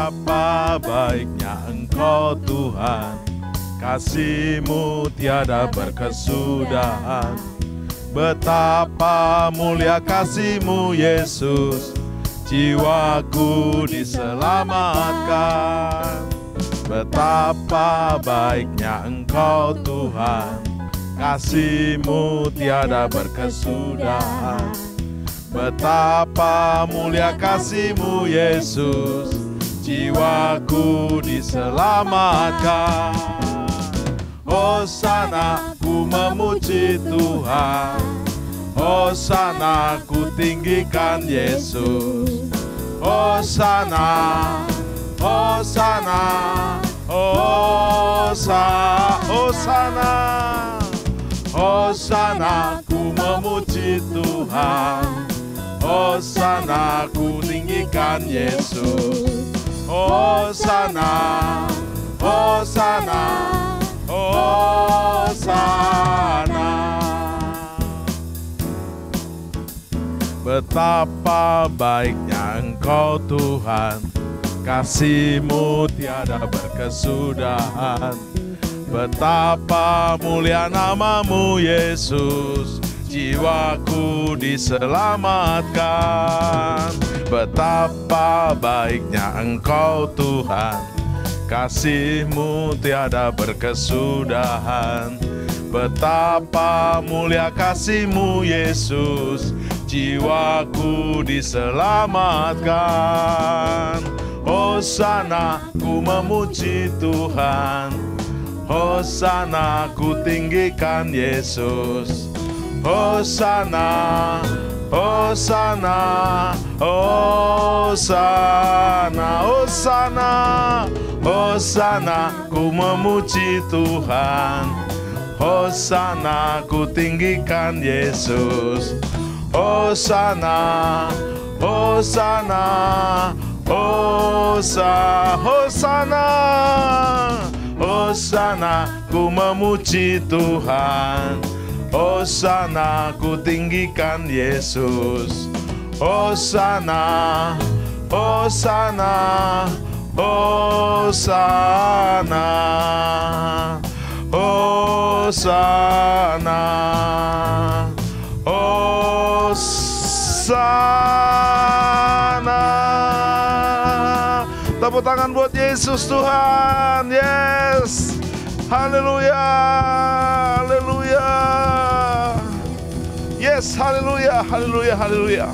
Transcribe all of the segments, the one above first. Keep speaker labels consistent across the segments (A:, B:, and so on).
A: Betapa baiknya Engkau Tuhan, kasih-Mu tiada berkesudahan. Betapa mulia kasih-Mu Yesus, jiwaku diselamatkan. Betapa baiknya Engkau Tuhan, kasih-Mu tiada berkesudahan. Betapa mulia kasih-Mu Yesus, jiwaku diselamatkan. Hosana, ku memuji Tuhan. Hosana, ku tinggikan Yesus. Hosana, Hosana, Hosana, Hosana, ku memuji Tuhan. Hosana, ku tinggikan Yesus. Hosana, Hosana, Hosana. Betapa baiknya Engkau Tuhan, kasih-Mu tiada berkesudahan. Betapa mulia nama-Mu Yesus, jiwaku diselamatkan. Betapa baiknya Engkau Tuhan, kasih-Mu tiada berkesudahan. Betapa mulia kasih-Mu Yesus, jiwaku diselamatkan. Hosana, ku memuji Tuhan. Hosana, ku tinggikan Yesus. Hosana, Hosana, Hosana, Hosana, Hosana, ku memuji Tuhan. Hosana, ku tinggikan Yesus. Hosana, Hosana, Hosana, Hosana, ku memuji Tuhan. Hosana, ku tinggikan Yesus. Hosana, Hosana, Hosana, Hosana, Hosana. Tepuk tangan buat Yesus Tuhan. Yes. Haleluya. Haleluya. Yes, haleluya, haleluya, haleluya.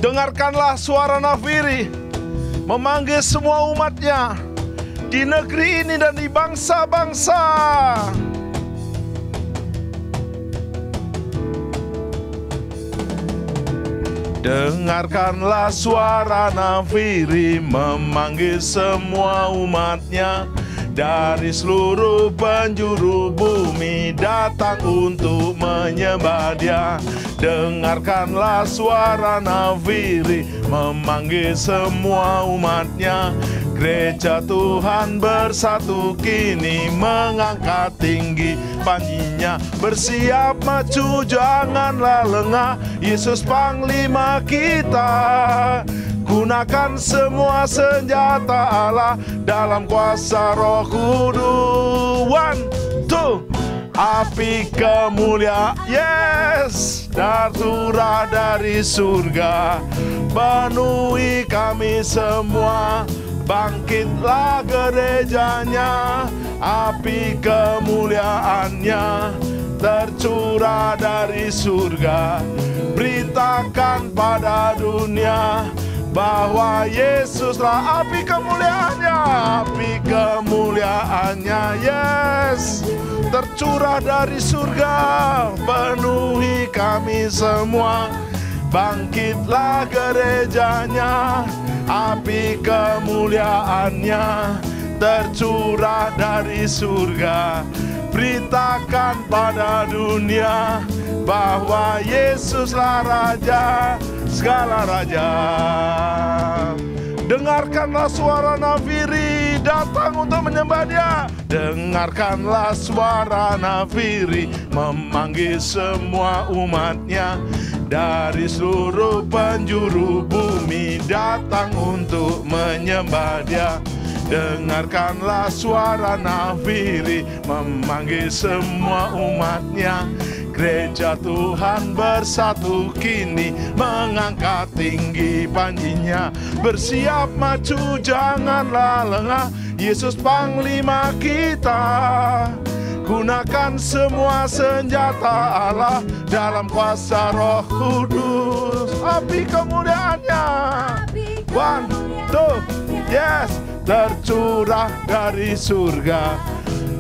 A: Dengarkanlah suara nafiri memanggil semua umatnya di negeri ini dan di bangsa-bangsa. Dengarkanlah suara nafiri memanggil semua umatnya dari seluruh penjuru bumi datang untuk menyembah Dia. Dengarkanlah suara nafiri memanggil semua umatnya. Gereja Tuhan bersatu kini mengangkat tinggi panjinya. Bersiap maju janganlah lengah, Yesus Panglima kita. Gunakan semua senjata Allah dalam kuasa Roh Kudus. 1, 2. Api kemuliaan, yes, turah dari surga, penuhi kami semua. Bangkitlah gerejanya, api kemuliaannya tercurah dari surga. Beritakan pada dunia bahwa Yesuslah api kemuliaannya. Api kemuliaannya, yes, tercurah dari surga, penuhi kami semua. Bangkitlah gerejanya, api kemuliaannya tercurah dari surga. Beritakan pada dunia bahwa Yesuslah Raja segala raja. Dengarkanlah suara nafiri datang untuk menyembah Dia. Dengarkanlah suara nafiri memanggil semua umatnya dari seluruh penjuru bumi datang untuk menyembah Dia. Dengarkanlah suara nafiri memanggil semua umatnya. Gereja Tuhan bersatu kini mengangkat tinggi panjinya. Bersiap maju janganlah lengah, Yesus Panglima kita. Gunakan semua senjata Allah dalam kuasa Roh Kudus. Api kemuliaannya, one, two, yes, tercurah dari surga,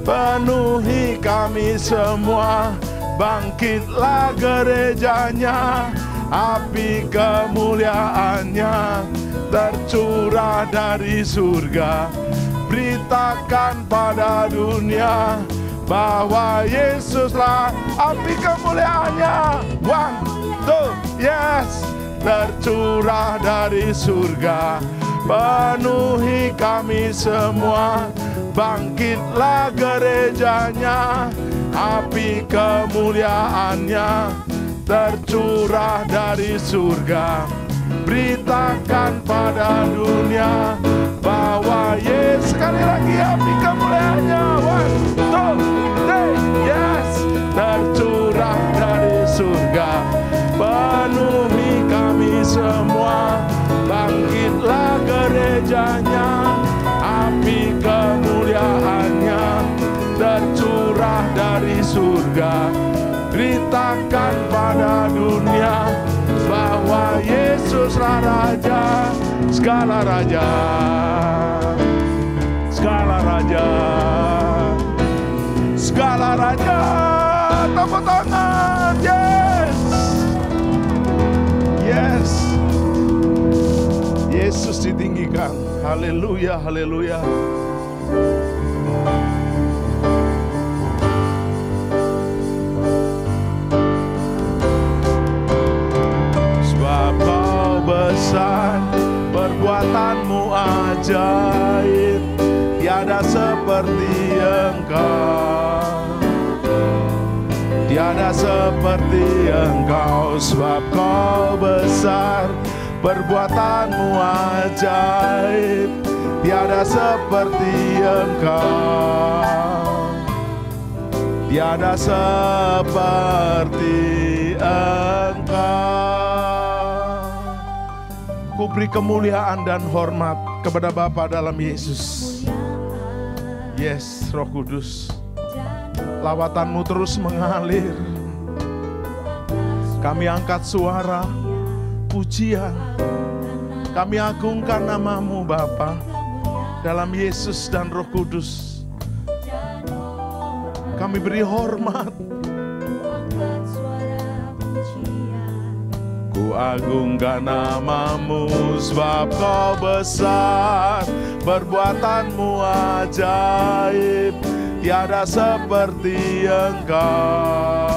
A: penuhi kami semua. Bangkitlah gerejanya, api kemuliaannya tercurah dari surga. Beritakan pada dunia bahwa Yesuslah api kemuliaannya. One, two, yes, tercurah dari surga, penuhi kami semua. Bangkitlah gerejanya, api kemuliaannya tercurah dari surga. Beritakan pada dunia bahwa Yesus, sekali lagi api kemuliaannya. One, two, three, yes, tercurah dari surga, penuhi kami semua. Bangkitlah gerejanya, api kemuliaannya tercurah dari surga. Beritakan pada dunia bahwa Yesuslah Raja, segala raja, segala raja, segala raja. Tepuk tangan, yes, yes. Yesus ditinggikan. Haleluya, haleluya. Sebab Kau besar, perbuatanmu ajaib, tiada seperti Engkau, tiada seperti Engkau. Sebab Kau besar, perbuatanmu ajaib, tiada seperti Engkau, tiada seperti Engkau. Ku beri kemuliaan dan hormat kepada Bapa dalam Yesus. Yes, Roh Kudus, lawatanmu terus mengalir. Kami angkat suara pujian, kami agungkan namamu Bapa dalam Yesus dan Roh Kudus. Kami beri hormat. Ku agungkan namamu sebab Kau besar, perbuatanmu ajaib, tiada seperti Engkau,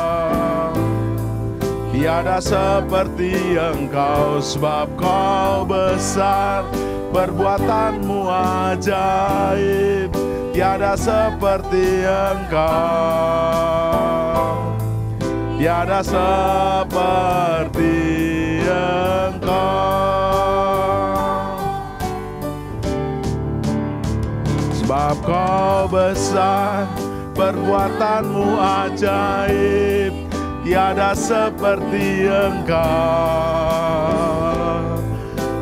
A: tiada seperti Engkau. Sebab Kau besar, perbuatanmu ajaib, tiada seperti Engkau, tiada seperti Engkau. Sebab Kau besar, perbuatanmu ajaib, tiada seperti Engkau,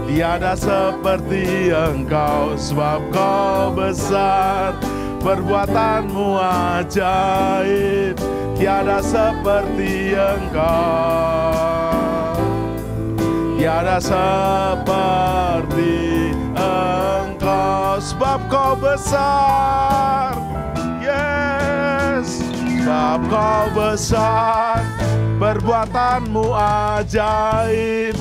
A: tiada seperti Engkau. Sebab Kau besar, perbuatanmu ajaib, tiada seperti Engkau, tiada seperti Engkau. Sebab Kau besar, yes, sebab Kau besar, perbuatanmu ajaib,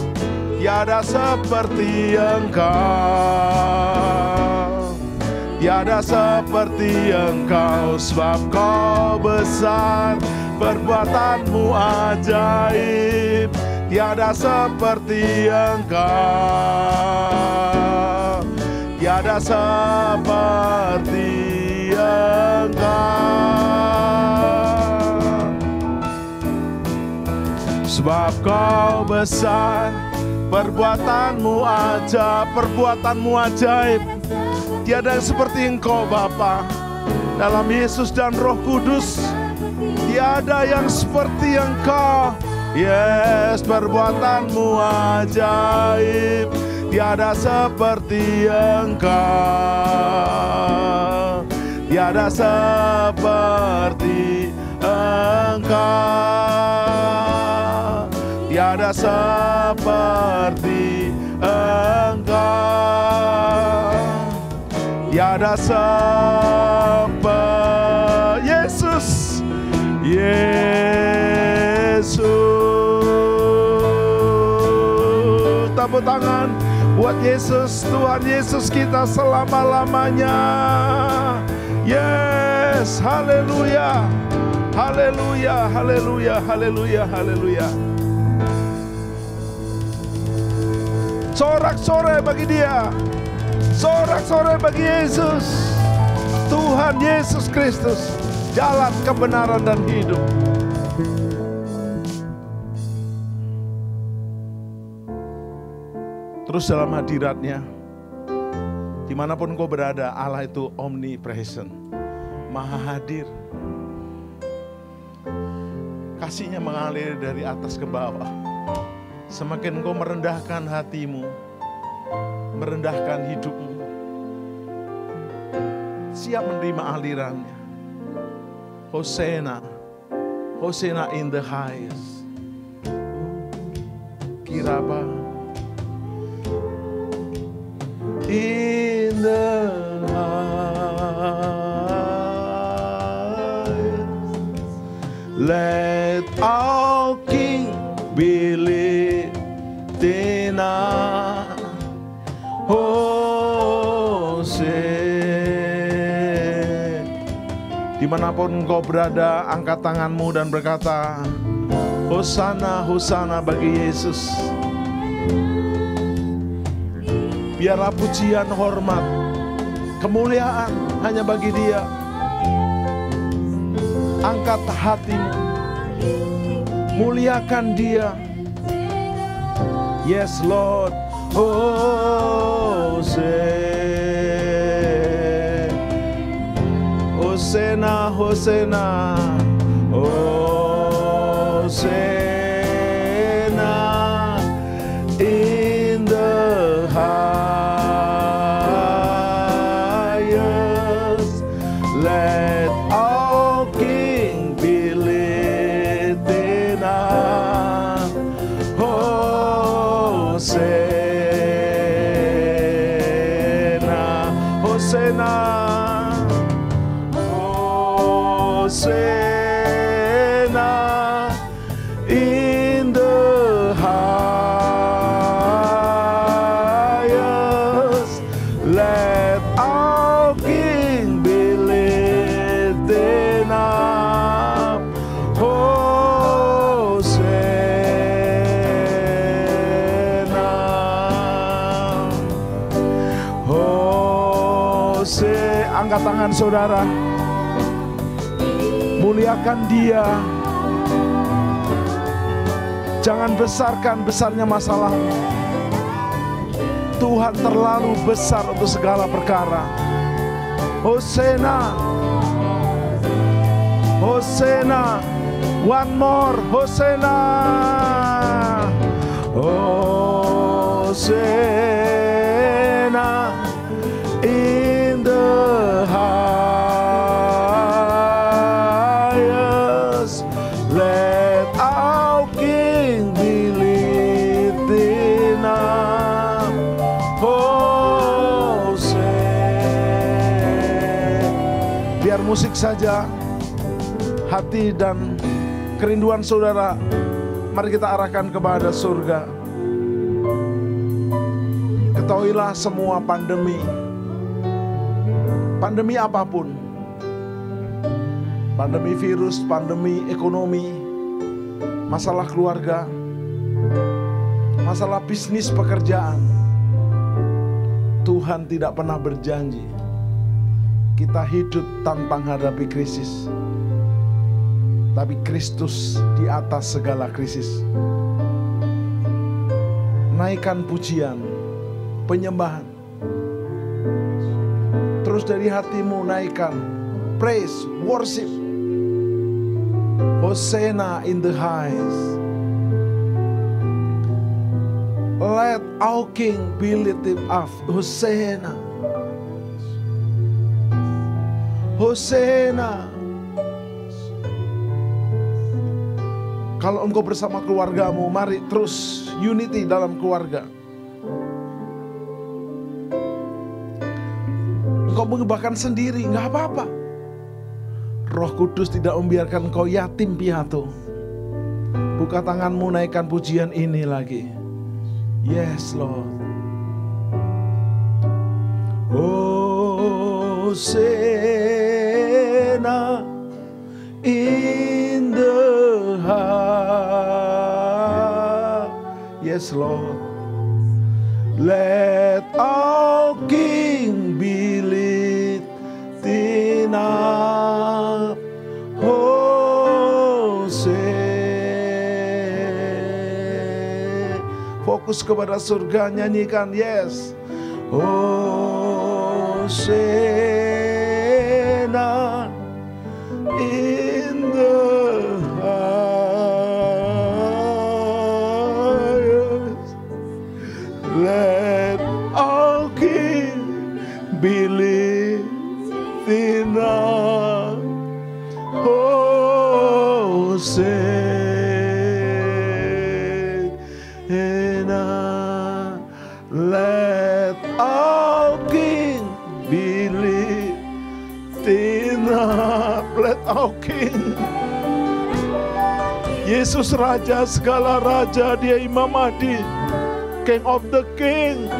A: tiada seperti Engkau, tiada seperti Engkau. Sebab Kau besar, perbuatanmu ajaib, tiada seperti Engkau, tiada seperti Engkau. Sebab kau besar, perbuatanmu ajaib. Tiada yang seperti Engkau Bapa. Dalam Yesus dan Roh Kudus, tiada yang seperti Engkau. Yes, perbuatanmu ajaib. Tiada seperti Engkau. Tiada seperti Engkau. Tiada seperti Engkau. Tiada seperti Yesus. Yesus. Tepuk tangan buat Yesus, Tuhan Yesus kita selama-lamanya. Yes, haleluya. Haleluya, haleluya, haleluya, haleluya. Sorak-sorai bagi Dia. Sorak-sorai bagi Yesus. Tuhan Yesus Kristus, jalan kebenaran dan hidup. Terus dalam hadirat-Nya, dimanapun kau berada, Allah itu omnipresent, maha hadir. Kasih-Nya mengalir dari atas ke bawah. Semakin kau merendahkan hatimu, merendahkan hidupmu, siap menerima alirannya. Hosana, Hosana in the highest. Kiraba in the highest. Let our King be lifted up. Dimanapun engkau berada, angkat tanganmu dan berkata, Hosana, Hosana bagi Yesus. Biarlah pujian, hormat, kemuliaan hanya bagi Dia. Angkat hatimu, muliakan Dia. Yes Lord. Hosana, Hosana, Hosana in the highest. Let our King be lifted up. Hosana, Hosana, Hosana in the highest. Let our King be lifted up. Hosana, Hosana. Angkat tangan saudara, muliakan Dia. Jangan besarkan besarnya masalah. Tuhan terlalu besar untuk segala perkara. Hosana, Hosana, one more, Hosana, Hosana in the highest. Let our King be lifted up. Hosana. Biar musik saja, hati dan kerinduan saudara, mari kita arahkan kepada surga. Ketahuilah semua pandemi apapun, pandemi virus, pandemi ekonomi, masalah keluarga, masalah bisnis, pekerjaan, Tuhan tidak pernah berjanji kita hidup tanpa menghadapi krisis. tapi Kristus di atas segala krisis. Naikkan pujian, penyembahan. Terus dari hatimu naikkan praise, worship. Hosanna in the highest. Let our King be lifted up. Hosanna. Hosanna. Kalau engkau bersama keluargamu, mari terus unity dalam keluarga. Engkau bahkan sendiri, nggak apa-apa. Roh Kudus tidak membiarkan engkau yatim piatu. Buka tanganmu, naikkan pujian ini lagi. Yes, Lord. Hosanna in the high. Yes, Lord. Let our King be lifted up. Fokus kepada surga, nyanyikan yes. Hosanna in the highest. Let our King be lifted up. Let our King be lifted up. Let our King. Yesus Raja segala Raja, Dia Imam Mahdi, King of the King.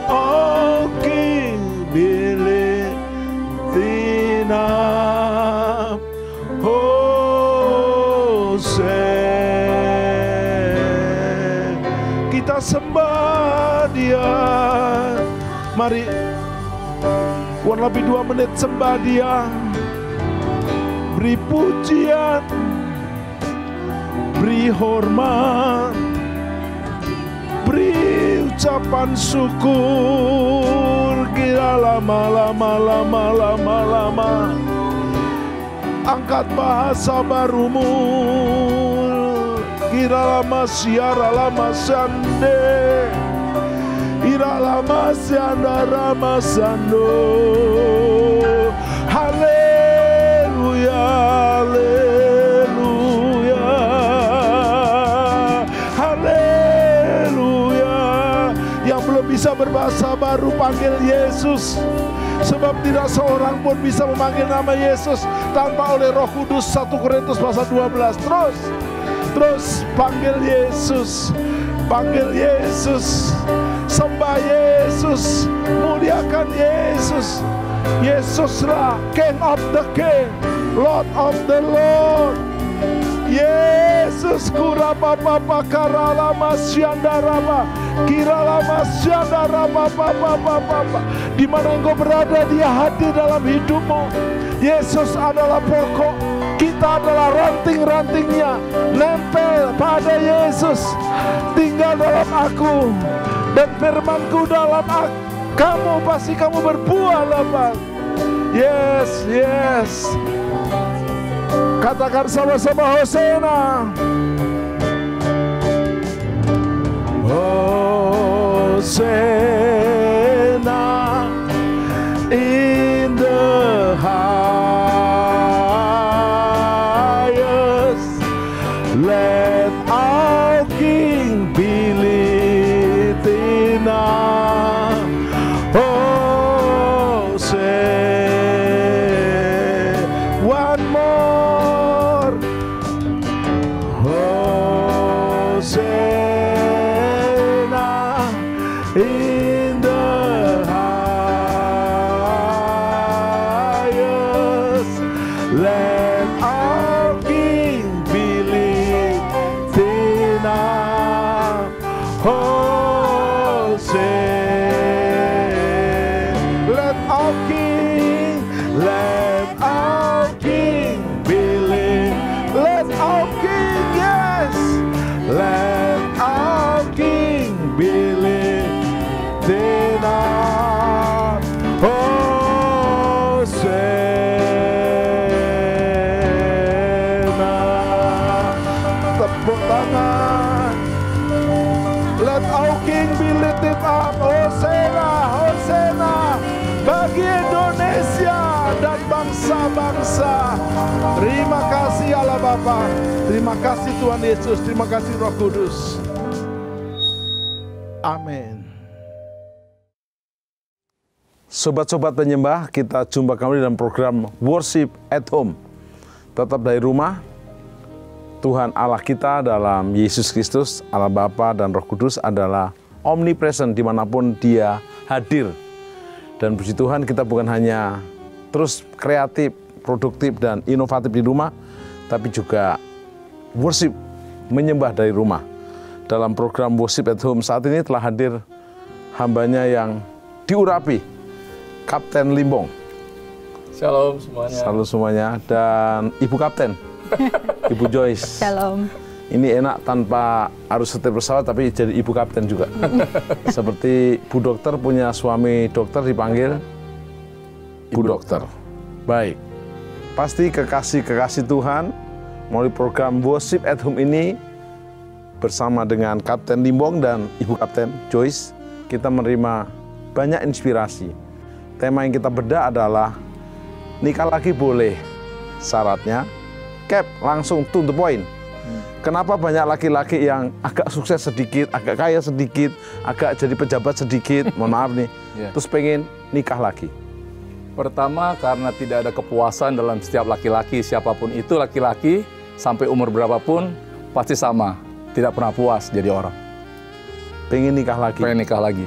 A: Oh King, be lifted up. Kita sembah Dia. Mari, kurang lebih 2 menit sembah Dia. Beri pujian, beri hormat, beri ucapan syukur. Kira lama. Angkat bahasa barumu. Kira lama siara lama sande. Kira lama sianda rama sando. Haleluya, haleluya, haleluya. Yang belum bisa berbahasa baru panggil Yesus. Sebab tidak seorang pun bisa memanggil nama Yesus tanpa oleh Roh Kudus. 1 Korintus pasal 12. Terus panggil Yesus. Panggil Yesus. Sembah Yesus. Muliakan Yesus. Yesuslah King of the King, Lord of the Lord. Yesus kurapa papa karala masyandarama kirala masyandarama papa. Di mana engkau berada, Dia hadir dalam hidupmu. Yesus adalah pokok, kita adalah ranting-rantingnya. Nempel pada Yesus. Tinggal dalam aku dan firman-Ku dalam kamu, pasti kamu berbuah lebat. Yes, yes. Katakan sama-sama Hosanna. Hosanna in the highest. Let our King be lifted up. Hosanna. One more. Hosanna in the highest. Let our King be lifted up. Hosanna. Let our King be lifted. dan bangsa-bangsa. Terima kasih Allah Bapa, terima kasih Tuhan Yesus, terima kasih Roh Kudus. Amin. Sobat-sobat penyembah, kita jumpa kembali dalam program Worship at Home. Tetap dari rumah, Tuhan Allah kita dalam Yesus Kristus, Allah Bapa dan Roh Kudus adalah omnipresent dimanapun Dia hadir. Dan puji Tuhan, kita bukan hanya terus kreatif, produktif, dan inovatif di rumah, tapi juga worship, menyembah dari rumah. Dalam program Worship at Home saat ini telah hadir hambanya yang diurapi, Kapten Limbong.
B: Shalom semuanya.
A: Shalom semuanya. Dan Ibu Kapten, Ibu Joyce.
C: Shalom.
A: Ini enak tanpa harus setir pesawat, tapi jadi Ibu Kapten juga. Seperti Bu Dokter punya suami dokter dipanggil Bu Dokter. Baik. Pasti kekasih-kekasih Tuhan melalui program Worship at Home ini bersama dengan Kapten Limbong dan Ibu Kapten Joyce, kita menerima banyak inspirasi. Tema yang kita bedah adalah nikah lagi boleh, syaratnya Cap, langsung to the point. Kenapa banyak laki-laki yang agak sukses sedikit, agak kaya sedikit, agak jadi pejabat sedikit, mohon maaf nih, terus pengen nikah lagi?
B: Pertama, karena tidak ada kepuasan dalam setiap laki-laki, siapapun itu laki-laki, sampai umur berapapun, pasti sama. Tidak pernah puas jadi orang.
A: Pengen nikah lagi?
B: Pengen nikah lagi.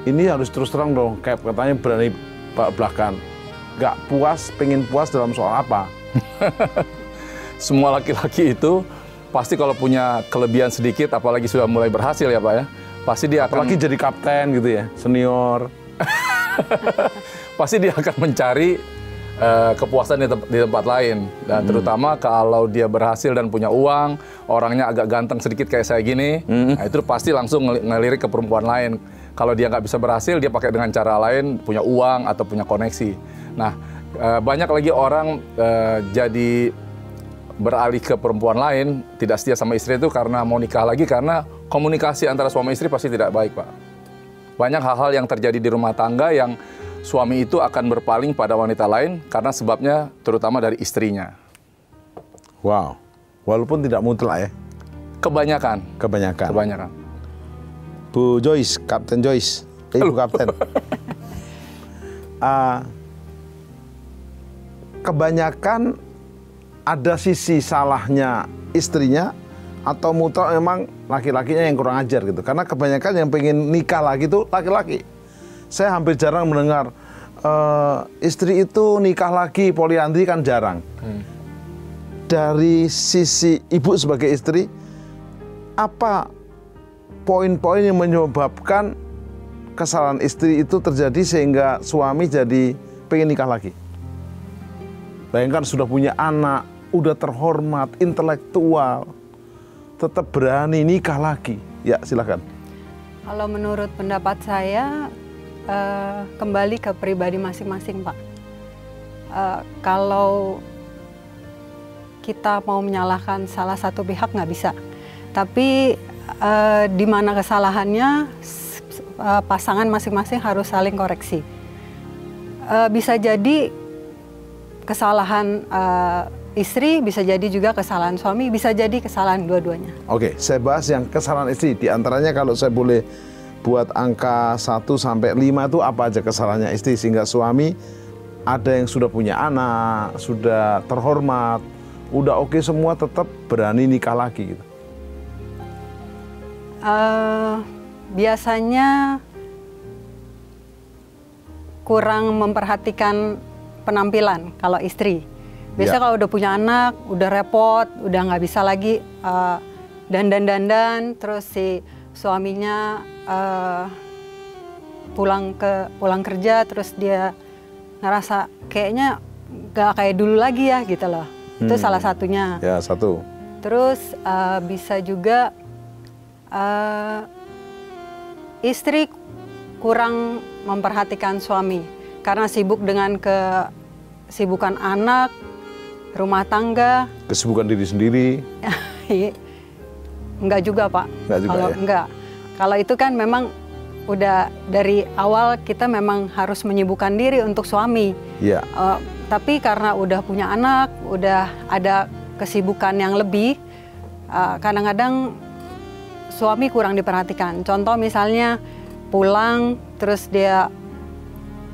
A: Ini harus terus terang dong, Cap, katanya berani belak-belakan. Nggak puas, pengen puas dalam soal apa?
B: Semua laki-laki itu, pasti kalau punya kelebihan sedikit, apalagi sudah mulai berhasil ya Pak ya, pasti dia akan...
A: Apalagi jadi kapten gitu ya, senior.
B: Pasti dia akan mencari kepuasan di tempat lain. Dan terutama kalau dia berhasil dan punya uang, orangnya agak ganteng sedikit kayak saya gini, nah itu pasti langsung ngelirik ke perempuan lain. Kalau dia nggak bisa berhasil, dia pakai dengan cara lain, punya uang atau punya koneksi. Nah, banyak lagi orang jadi beralih ke perempuan lain, tidak setia sama istri itu karena mau nikah lagi, karena komunikasi antara suami istri pasti tidak baik, Pak. Banyak hal-hal yang terjadi di rumah tangga yang suami itu akan berpaling pada wanita lain karena sebabnya terutama dari istrinya.
A: Wow, walaupun tidak mutlak ya?
B: Kebanyakan.
A: Bu Joyce, Kapten Joyce, Ibu Kapten. Kebanyakan ada sisi salahnya istrinya atau mutlak memang laki-lakinya yang kurang ajar gitu. Karena kebanyakan yang pengen nikah lagi itu laki-laki. Saya hampir jarang mendengar istri itu nikah lagi, poliandri kan jarang. Dari sisi ibu sebagai istri, apa poin-poin yang menyebabkan kesalahan istri itu terjadi sehingga suami jadi pengen nikah lagi? Bayangkan sudah punya anak, udah terhormat, intelektual, tetap berani nikah lagi. Ya, silakan.
C: Kalau menurut pendapat saya, kembali ke pribadi masing-masing, Pak. Kalau kita mau menyalahkan salah satu pihak nggak bisa. Tapi di mana kesalahannya, pasangan masing-masing harus saling koreksi. Bisa jadi kesalahan istri, bisa jadi juga kesalahan suami, bisa jadi kesalahan dua-duanya.
A: Oke, saya bahas yang kesalahan istri. Di antaranya kalau saya boleh buat angka 1 sampai 5 itu apa aja kesalahannya istri sehingga suami ada yang sudah punya anak, sudah terhormat, udah oke semua tetap berani nikah lagi gitu.
C: Biasanya kurang memperhatikan penampilan kalau istri. Biasanya kalau udah punya anak, udah repot, udah nggak bisa lagi dandan-dandan, terus si suaminya pulang kerja, terus dia ngerasa kayaknya nggak kayak dulu lagi ya gitu loh. Itu salah satunya.
A: Ya, satu.
C: Terus bisa juga istri kurang memperhatikan suami karena sibuk dengan kesibukan anak, rumah tangga.
A: Kesibukan diri sendiri.
C: Enggak juga, Pak.
A: Enggak juga,
C: kalau
A: ya?
C: enggak. Kalau itu kan memang udah dari awal kita memang harus menyibukkan diri untuk suami.
A: Iya.
C: Tapi karena udah punya anak, udah ada kesibukan yang lebih, kadang-kadang suami kurang diperhatikan. Contoh misalnya pulang terus dia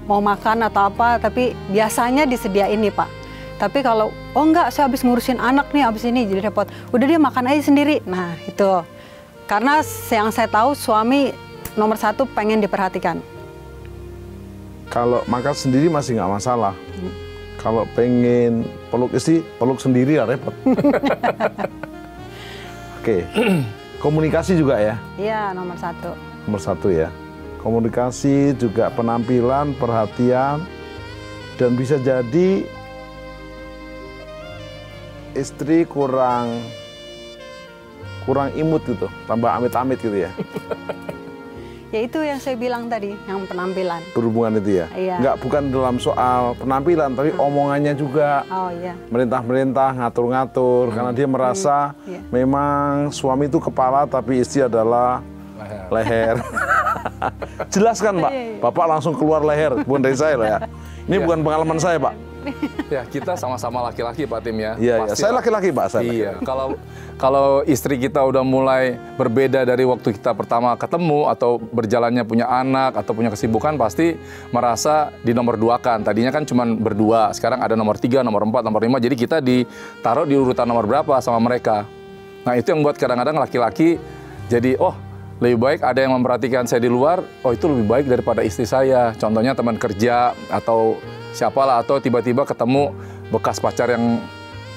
C: mau makan atau apa, tapi biasanya disediain nih Pak. Tapi kalau, oh enggak, saya habis ngurusin anak nih, habis ini jadi repot. Udah dia makan aja sendiri. Nah itu, karena yang saya tahu suami nomor 1 pengen diperhatikan.
A: Kalau makan sendiri masih nggak masalah. Kalau pengen peluk istri, peluk sendiri ya repot. Oke, komunikasi juga ya?
C: Iya, nomor 1.
A: Nomor 1 ya. Komunikasi juga penampilan, perhatian, dan bisa jadi istri kurang imut gitu, tambah amit-amit gitu ya.
C: Ya itu yang saya bilang tadi, yang penampilan.
A: Berhubungan itu ya?
C: Iya.
A: Nggak, bukan dalam soal penampilan, tapi omongannya juga.
C: Oh iya.
A: Merintah-merintah, ngatur-ngatur, karena dia merasa memang suami itu kepala, tapi istri adalah leher. Jelaskan Pak, Bapak langsung keluar leher, bukan dari saya loh ya. Ini bukan pengalaman saya Pak.
B: Ya, kita sama-sama laki-laki Pak Tim ya.
A: Iya, ya. Saya laki-laki Pak. Saya
B: iya. Kalau istri kita udah mulai berbeda dari waktu kita pertama ketemu atau berjalannya punya anak atau punya kesibukan, pasti merasa di nomor 2-kan. Tadinya kan cuma berdua, sekarang ada nomor 3, nomor 4, nomor 5. Jadi kita ditaruh di urutan nomor berapa sama mereka. Nah itu yang buat kadang-kadang laki-laki jadi, oh lebih baik ada yang memperhatikan saya di luar, oh itu lebih baik daripada istri saya. Contohnya teman kerja atau siapalah, atau tiba-tiba ketemu bekas pacar yang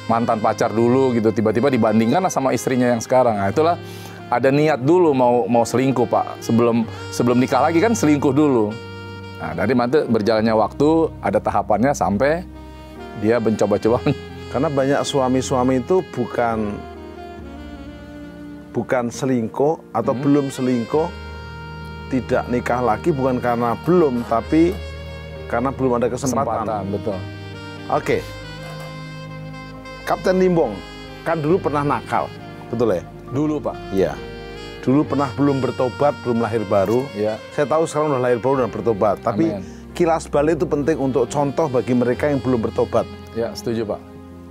B: mantan pacar dulu gitu, tiba-tiba dibandingkan sama istrinya yang sekarang. Nah, itulah ada niat dulu mau selingkuh Pak, sebelum nikah lagi kan selingkuh dulu. Nah dari nanti berjalannya waktu ada tahapannya sampai dia mencoba-coba.
A: Karena banyak suami-suami itu bukan selingkuh atau belum selingkuh, tidak nikah lagi bukan karena belum, tapi karena belum ada kesempatan.
B: Betul.
A: Oke. Kapten Limbong, kan dulu pernah nakal, betul ya?
B: Dulu Pak.
A: Iya. Dulu pernah belum bertobat, belum lahir baru.
B: Iya.
A: Saya tahu sekarang udah lahir baru dan bertobat. Tapi kilas balik itu penting untuk contoh bagi mereka yang belum bertobat.
B: Ya, setuju Pak.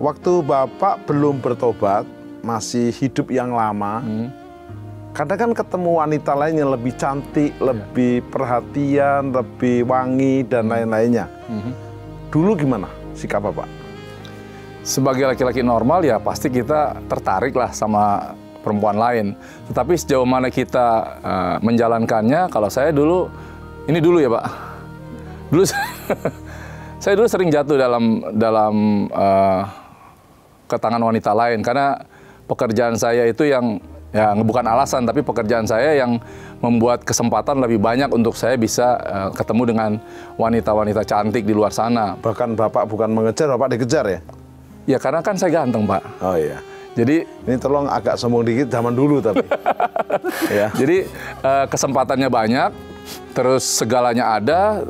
A: Waktu Bapak belum bertobat, masih hidup yang lama, kadang kan ketemu wanita lain yang lebih cantik, lebih perhatian, lebih wangi, dan lain-lainnya. Dulu gimana sikap Bapak?
B: Sebagai laki-laki normal ya pasti kita tertarik lah sama perempuan lain. Tetapi sejauh mana kita menjalankannya, kalau saya dulu, ini dulu ya Pak, dulu saya dulu sering jatuh dalam ke tangan wanita lain, karena pekerjaan saya itu yang, ya bukan alasan, tapi pekerjaan saya yang membuat kesempatan lebih banyak untuk saya bisa ketemu dengan wanita-wanita cantik di luar sana.
A: Bahkan Bapak bukan mengejar, Bapak dikejar ya?
B: Ya karena kan saya ganteng Pak.
A: Oh iya.
B: Jadi
A: ini tolong agak sombong dikit, zaman dulu tapi. Ya.
B: Jadi kesempatannya banyak, terus segalanya ada,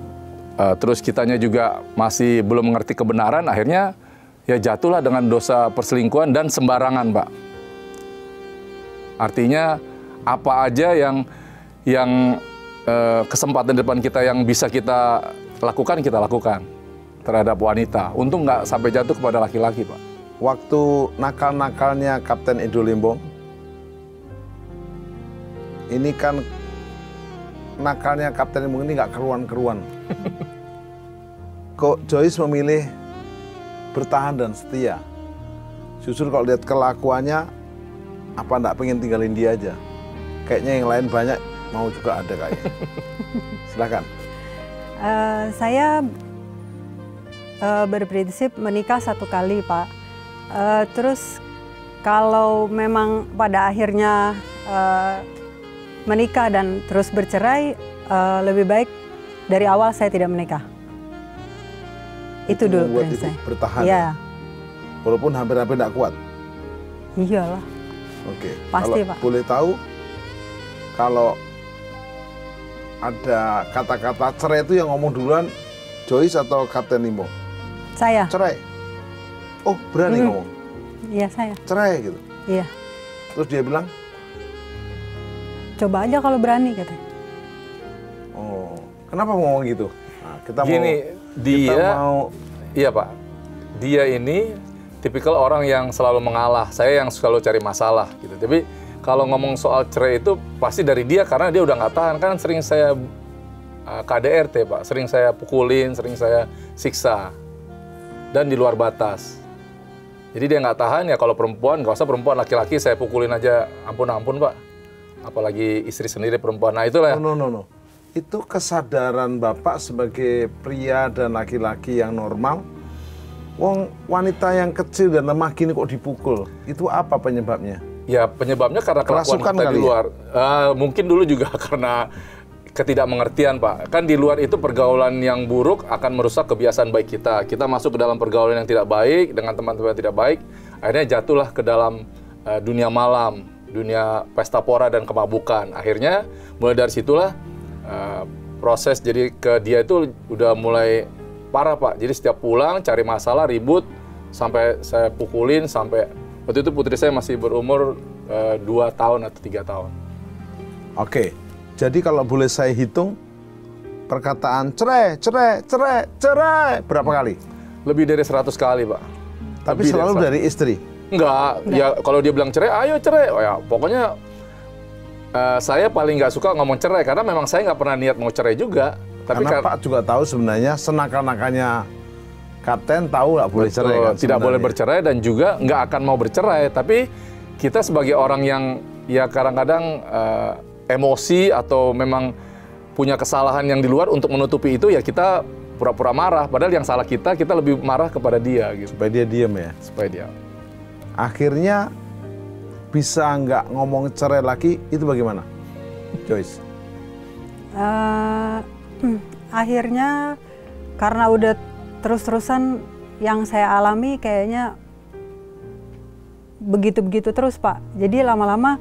B: terus kitanya juga masih belum mengerti kebenaran, akhirnya ya jatuhlah dengan dosa perselingkuhan dan sembarangan Pak. Artinya apa aja yang kesempatan depan kita yang bisa kita lakukan terhadap wanita. Untung nggak sampai jatuh kepada laki-laki Pak.
A: Waktu nakal-nakalnya Kapten Edo Limbong, ini kan nakalnya Kapten Limbong ini nggak keruan-keruan. Kok Joyce memilih bertahan dan setia? Justru kalau lihat kelakuannya, apa nggak pengen tinggalin dia aja? Kayaknya yang lain banyak mau juga ada kayaknya. Silakan.
C: Saya berprinsip menikah 1 kali Pak. Terus kalau memang pada akhirnya menikah dan terus bercerai, lebih baik dari awal saya tidak menikah. Itu dulu prinsip saya.
A: Bertahan.
C: Ya.
A: Walaupun hampir-hampir tidak kuat.
C: Iyalah.
A: Oke.
C: Pasti
A: kalau
C: Pak.
A: Boleh tahu kalau ada kata-kata cerai itu yang ngomong duluan Joyce atau Kapten Limbong?
C: Saya.
A: Cerai. Oh, berani ngomong?
C: Iya, saya.
A: Cerai gitu?
C: Iya.
A: Terus dia bilang?
C: Coba aja kalau berani katanya.
D: Kenapa ngomong gitu? Nah,
B: iya Pak, dia ini tipikal orang yang selalu mengalah, saya yang selalu cari masalah gitu. Tapi kalau ngomong soal cerai itu pasti dari dia, karena dia udah nggak tahan. Kan sering saya KDRT Pak, sering saya pukulin, sering saya siksa, dan di luar batas. Jadi dia nggak tahan ya, kalau perempuan, nggak usah perempuan, laki-laki saya pukulin aja, ampun Pak. Apalagi istri sendiri perempuan, nah itulah.
D: No. Itu kesadaran Bapak sebagai pria dan laki-laki yang normal. Wong wanita yang kecil dan lemah gini kok dipukul, itu apa penyebabnya?
B: Ya penyebabnya karena kelakuan kita di luar. Mungkin dulu juga karena ketidakmengertian Pak. Kan di luar itu pergaulan yang buruk akan merusak kebiasaan baik kita. Kita masuk ke dalam pergaulan yang tidak baik dengan teman-teman yang tidak baik, akhirnya jatuhlah ke dalam dunia malam, dunia pesta pora dan kemabukan. Akhirnya mulai dari situlah proses jadi ke dia itu udah mulai parah Pak. Jadi setiap pulang cari masalah, ribut, sampai saya pukulin, sampai waktu itu putri saya masih berumur 2 tahun atau 3 tahun.
D: Oke, jadi kalau boleh saya hitung, perkataan cerai berapa kali?
B: Lebih dari 100 kali Pak.
D: Tapi selalu dari istri?
B: Enggak, ya kalau dia bilang cerai, ayo cerai. Oh ya, pokoknya saya paling nggak suka ngomong cerai, karena memang saya nggak pernah niat mau cerai juga. Tapi
D: karena Pak juga tahu sebenarnya senakal-nakalnya Kapten tahu nggak boleh cerai kan?
B: Tidak boleh bercerai dan juga nggak akan mau bercerai. Tapi kita sebagai orang yang ya kadang-kadang emosi atau memang punya kesalahan yang di luar, untuk menutupi itu ya kita pura-pura marah. Padahal yang salah kita lebih marah kepada dia gitu.
D: Supaya dia diam ya?
B: Supaya dia.
D: Akhirnya bisa nggak ngomong cerai lagi, itu bagaimana, Joyce?
C: Akhirnya karena udah terus-terusan yang saya alami kayaknya begitu-begitu terus Pak. Jadi lama-lama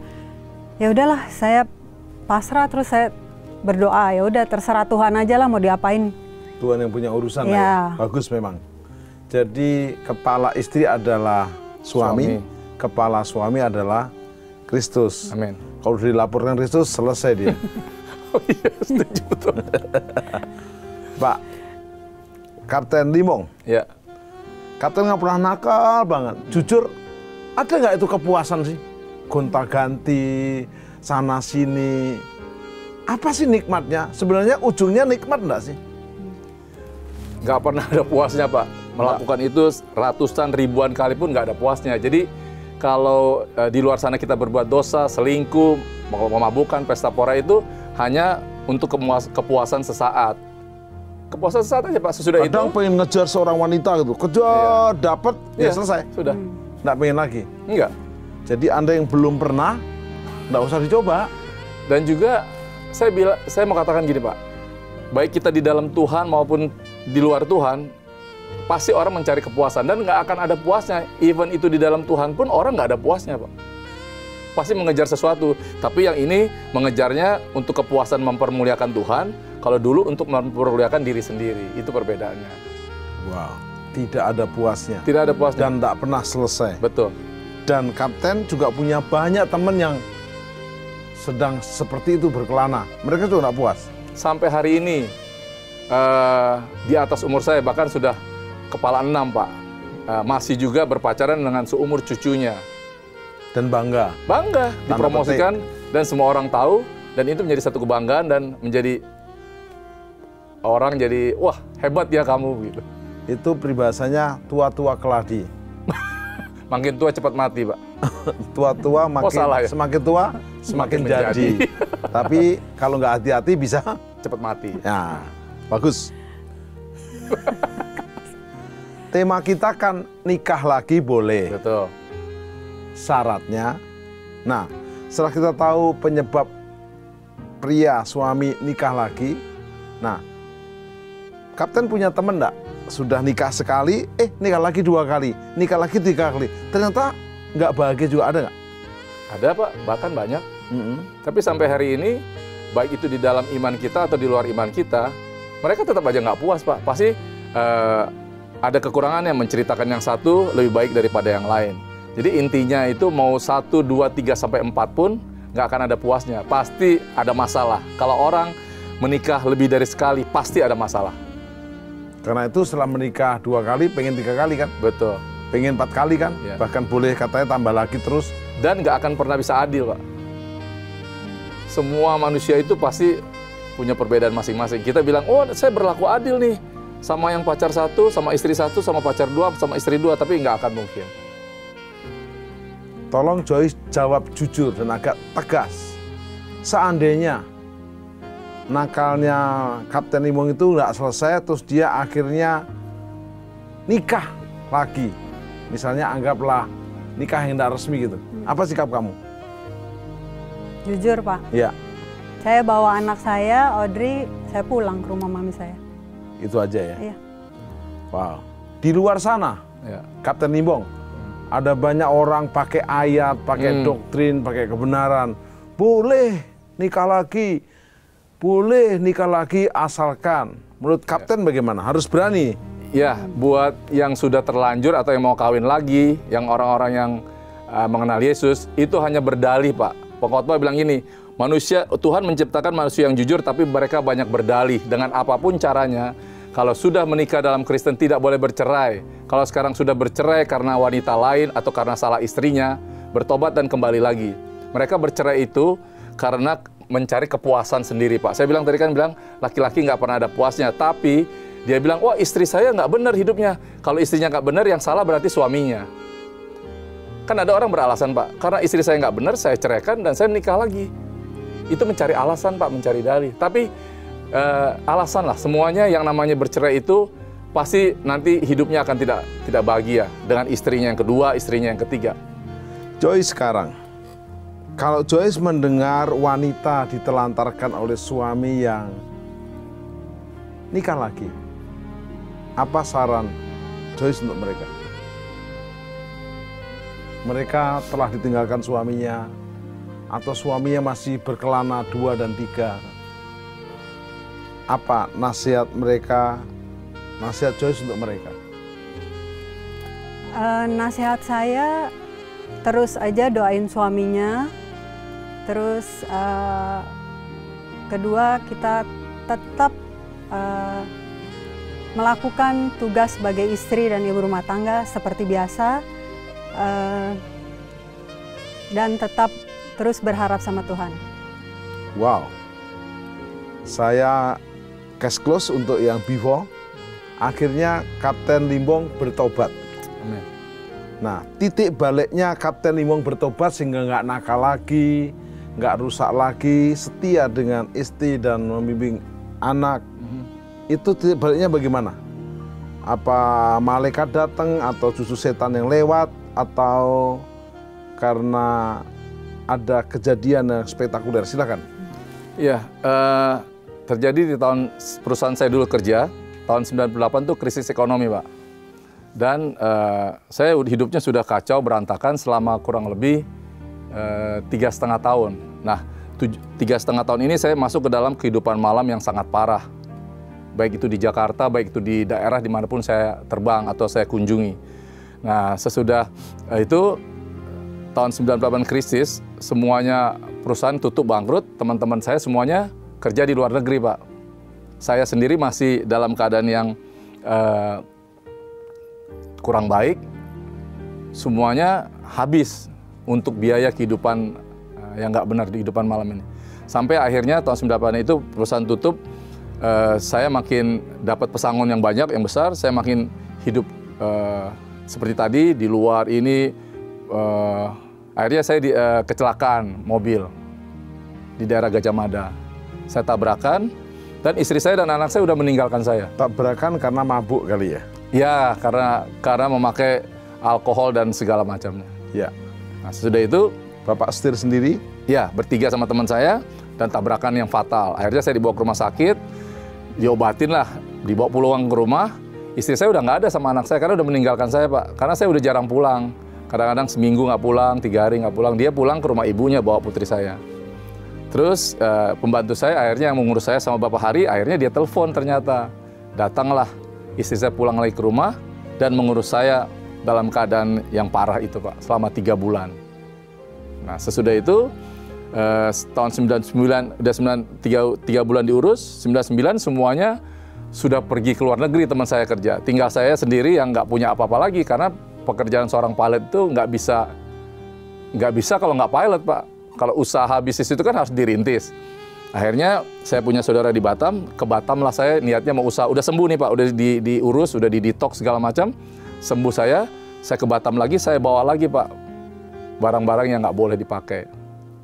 C: ya udahlah, saya pasrah, terus saya berdoa, ya udah terserah Tuhan aja lah mau diapain.
D: Tuhan yang punya urusan
C: ya.
D: Ya. Bagus memang. Jadi kepala istri adalah suami. Kepala suami adalah Kristus.
B: Amin.
D: Kalau dilaporkan Kristus, selesai dia.
B: Oh iya, setuju betul.
D: Pak, Kapten Limong.
B: Ya.
D: Kapten nggak pernah nakal banget. Jujur, ada nggak itu kepuasan sih? Gonta-ganti, sana sini. Apa sih nikmatnya? Sebenarnya ujungnya nikmat nggak sih?
B: Nggak pernah ada puasnya Pak. Melakukan itu ratusan ribuan kali pun nggak ada puasnya. Jadi kalau di luar sana kita berbuat dosa, selingkuh, memabukan, pesta pora itu hanya untuk kepuasan sesaat. Kepuasan sesaat aja Pak, sesudah
D: kadang itu. Pengen ngejar seorang wanita gitu, kejar, dapat, ya selesai.
B: Sudah.
D: Nggak pengen lagi?
B: Enggak.
D: Jadi Anda yang belum pernah, nggak usah dicoba.
B: Dan juga saya mau katakan gini Pak, baik kita di dalam Tuhan maupun di luar Tuhan, pasti orang mencari kepuasan dan nggak akan ada puasnya. Even itu di dalam Tuhan pun orang nggak ada puasnya Pak. Pasti mengejar sesuatu. Tapi yang ini mengejarnya untuk kepuasan mempermuliakan Tuhan. Kalau dulu untuk mempermuliakan diri sendiri. Itu perbedaannya.
D: Wow. Tidak ada puasnya.
B: Tidak ada puasnya.
D: Dan nggak pernah selesai.
B: Betul.
D: Dan Kapten juga punya banyak teman yang sedang seperti itu berkelana. Mereka juga nggak puas.
B: Sampai hari ini di atas umur saya, bahkan sudah kepala 6 Pak, masih juga berpacaran dengan seumur cucunya.
D: Dan bangga.
B: Bangga, dipromosikan dan semua orang tahu, dan itu menjadi satu kebanggaan dan menjadi orang jadi, wah hebat ya kamu gitu.
D: Itu peribahasanya tua-tua keladi.
B: Makin tua cepat mati Pak.
D: Tua-tua makin ya? Semakin tua semakin jadi. Tapi kalau nggak hati-hati bisa
B: cepat mati.
D: Ya, bagus. Tema kita kan nikah lagi boleh.
B: Betul.
D: Syaratnya, nah setelah kita tahu penyebab pria suami nikah lagi, nah Kapten punya teman enggak? Sudah nikah sekali, nikah lagi 2 kali, nikah lagi 3 kali, ternyata nggak bahagia juga, ada nggak?
B: Ada Pak, bahkan banyak. Tapi sampai hari ini, baik itu di dalam iman kita atau di luar iman kita, mereka tetap aja nggak puas Pak. Pasti ada kekurangannya, menceritakan yang satu lebih baik daripada yang lain. Jadi intinya itu mau 1, 2, 3, sampai 4 pun nggak akan ada puasnya. Pasti ada masalah. Kalau orang menikah lebih dari sekali, pasti ada masalah.
D: Karena itu setelah menikah 2 kali, pengen 3 kali kan?
B: Betul.
D: Pengen 4 kali kan?
B: Ya.
D: Bahkan boleh katanya tambah lagi terus.
B: Dan nggak akan pernah bisa adil, Pak. Semua manusia itu pasti punya perbedaan masing-masing. Kita bilang, oh saya berlaku adil nih. Sama yang pacar 1, sama istri 1, sama pacar 2, sama istri 2. Tapi nggak akan mungkin.
D: Tolong Joyce jawab jujur dan agak tegas. Seandainya nakalnya Kapten Limong itu nggak selesai, terus dia akhirnya nikah lagi. Misalnya anggaplah nikah yang tidak resmi gitu. Apa sikap kamu?
C: Jujur, Pak.
D: Ya,
C: Saya bawa anak saya, Audrey, saya pulang ke rumah mami saya.
D: itu aja ya.
C: Iya.
D: Wow. Di luar sana,
B: Ya.
D: Kapten Limong, ada banyak orang pakai ayat, pakai doktrin, pakai kebenaran. Boleh nikah lagi, boleh nikah lagi asalkan. Menurut Kapten bagaimana? Harus berani.
B: Ya, buat yang sudah terlanjur atau yang mau kawin lagi, yang orang-orang yang mengenal Yesus, itu hanya berdalih, Pak. Pengkhotbah bilang gini, Tuhan menciptakan manusia yang jujur, tapi mereka banyak berdalih dengan apapun caranya. Kalau sudah menikah dalam Kristen tidak boleh bercerai. Kalau sekarang sudah bercerai karena wanita lain atau karena salah istrinya, bertobat dan kembali lagi. Mereka bercerai itu karena mencari kepuasan sendiri, Pak. Saya bilang tadi kan laki-laki nggak pernah ada puasnya, tapi dia bilang, wah istri saya nggak benar hidupnya. Kalau istrinya nggak benar, yang salah berarti suaminya. Kan ada orang beralasan, Pak, karena istri saya nggak benar, saya ceraikan dan saya menikah lagi. Itu mencari alasan, Pak, mencari dalih. Tapi alasan lah, semuanya yang namanya bercerai itu pasti nanti hidupnya akan tidak bahagia dengan istrinya yang kedua, istrinya yang ketiga.
D: Joyce sekarang, kalau Joyce mendengar wanita ditelantarkan oleh suami yang nikah lagi, apa saran Joyce untuk mereka? Mereka telah ditinggalkan suaminya, atau suaminya masih berkelana 2 dan 3. Apa nasihat mereka, nasihat Joyce untuk mereka?
C: Nasihat saya, terus aja doain suaminya. Terus kedua, kita tetap melakukan tugas sebagai istri dan ibu rumah tangga seperti biasa. Dan tetap terus berharap sama Tuhan.
D: Wow. Saya cash close untuk yang before. Akhirnya Kapten Limong bertobat.
B: Amin.
D: Nah, titik baliknya Kapten Limong bertobat sehingga nggak nakal lagi, nggak rusak lagi, setia dengan istri dan membimbing anak. Itu titik baliknya bagaimana? Apa malaikat datang atau justru setan yang lewat, atau karena ada kejadian yang spektakuler? Silakan.
B: Iya, terjadi di tahun perusahaan saya dulu kerja, tahun 98 tuh krisis ekonomi, Pak. Dan saya hidupnya sudah kacau, berantakan selama kurang lebih 3,5 tahun. Nah, 3,5 tahun ini saya masuk ke dalam kehidupan malam yang sangat parah. Baik itu di Jakarta, baik itu di daerah dimanapun saya terbang atau saya kunjungi. Nah, sesudah itu tahun 98 krisis, semuanya perusahaan tutup bangkrut, teman-teman saya semuanya kerja di luar negeri, Pak. Saya sendiri masih dalam keadaan yang kurang baik, semuanya habis untuk biaya kehidupan yang nggak benar di kehidupan malam ini. Sampai akhirnya tahun 98 itu perusahaan tutup, saya makin dapat pesangon yang banyak, yang besar, saya makin hidup seperti tadi, di luar ini, akhirnya saya kecelakaan mobil di daerah Gajah Mada. Saya tabrakan, dan istri saya dan anak saya udah meninggalkan saya.
D: Tabrakan karena mabuk kali ya?
B: Ya, karena memakai alkohol dan segala macamnya.
D: Ya.
B: Nah, sesudah itu,
D: Bapak setir sendiri?
B: ya, bertiga sama teman saya, dan tabrakan yang fatal. Akhirnya saya dibawa ke rumah sakit, diobatin lah, dibawa pulang ke rumah. Istri saya udah nggak ada sama anak saya, karena udah meninggalkan saya, Pak. Karena saya udah jarang pulang. Kadang-kadang seminggu nggak pulang, 3 hari nggak pulang. Dia pulang ke rumah ibunya, bawa putri saya. Terus pembantu saya akhirnya yang mengurus saya sama Bapak Hari, akhirnya dia telepon ternyata. Datanglah istri saya pulang lagi ke rumah dan mengurus saya dalam keadaan yang parah itu, Pak, selama 3 bulan. Nah, sesudah itu tahun 99 udah 3 bulan diurus, 99 semuanya sudah pergi ke luar negeri teman saya kerja. Tinggal saya sendiri yang nggak punya apa-apa lagi karena pekerjaan seorang pilot itu nggak bisa kalau nggak pilot, Pak. Kalau usaha bisnis itu kan harus dirintis. Akhirnya saya punya saudara di Batam, ke Batam lah saya niatnya mau usaha. Udah sembuh nih Pak, udah diurus, udah di detox segala macam. Sembuh saya ke Batam lagi, saya bawa lagi Pak barang-barang yang nggak boleh dipakai.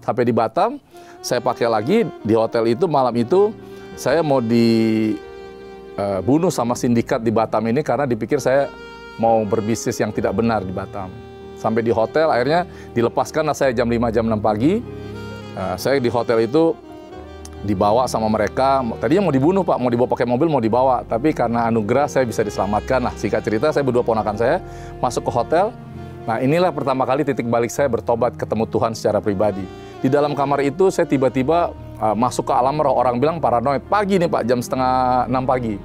B: Sampai di Batam, saya pakai lagi di hotel itu. Malam itu saya mau dibunuh sama sindikat di Batam ini karena dipikir saya mau berbisnis yang tidak benar di Batam. Sampai di hotel akhirnya dilepaskanlah saya jam 5 jam 6 pagi. Saya di hotel itu dibawa sama mereka. Tadinya mau dibunuh Pak, mau dibawa pakai mobil, mau dibawa. Tapi karena anugerah saya bisa diselamatkan. Nah singkat cerita saya berdua ponakan saya masuk ke hotel. Nah inilah pertama kali titik balik saya bertobat ketemu Tuhan secara pribadi. Di dalam kamar itu saya tiba-tiba masuk ke alam roh. Orang bilang paranoid. Pagi nih Pak, jam setengah 6 pagi.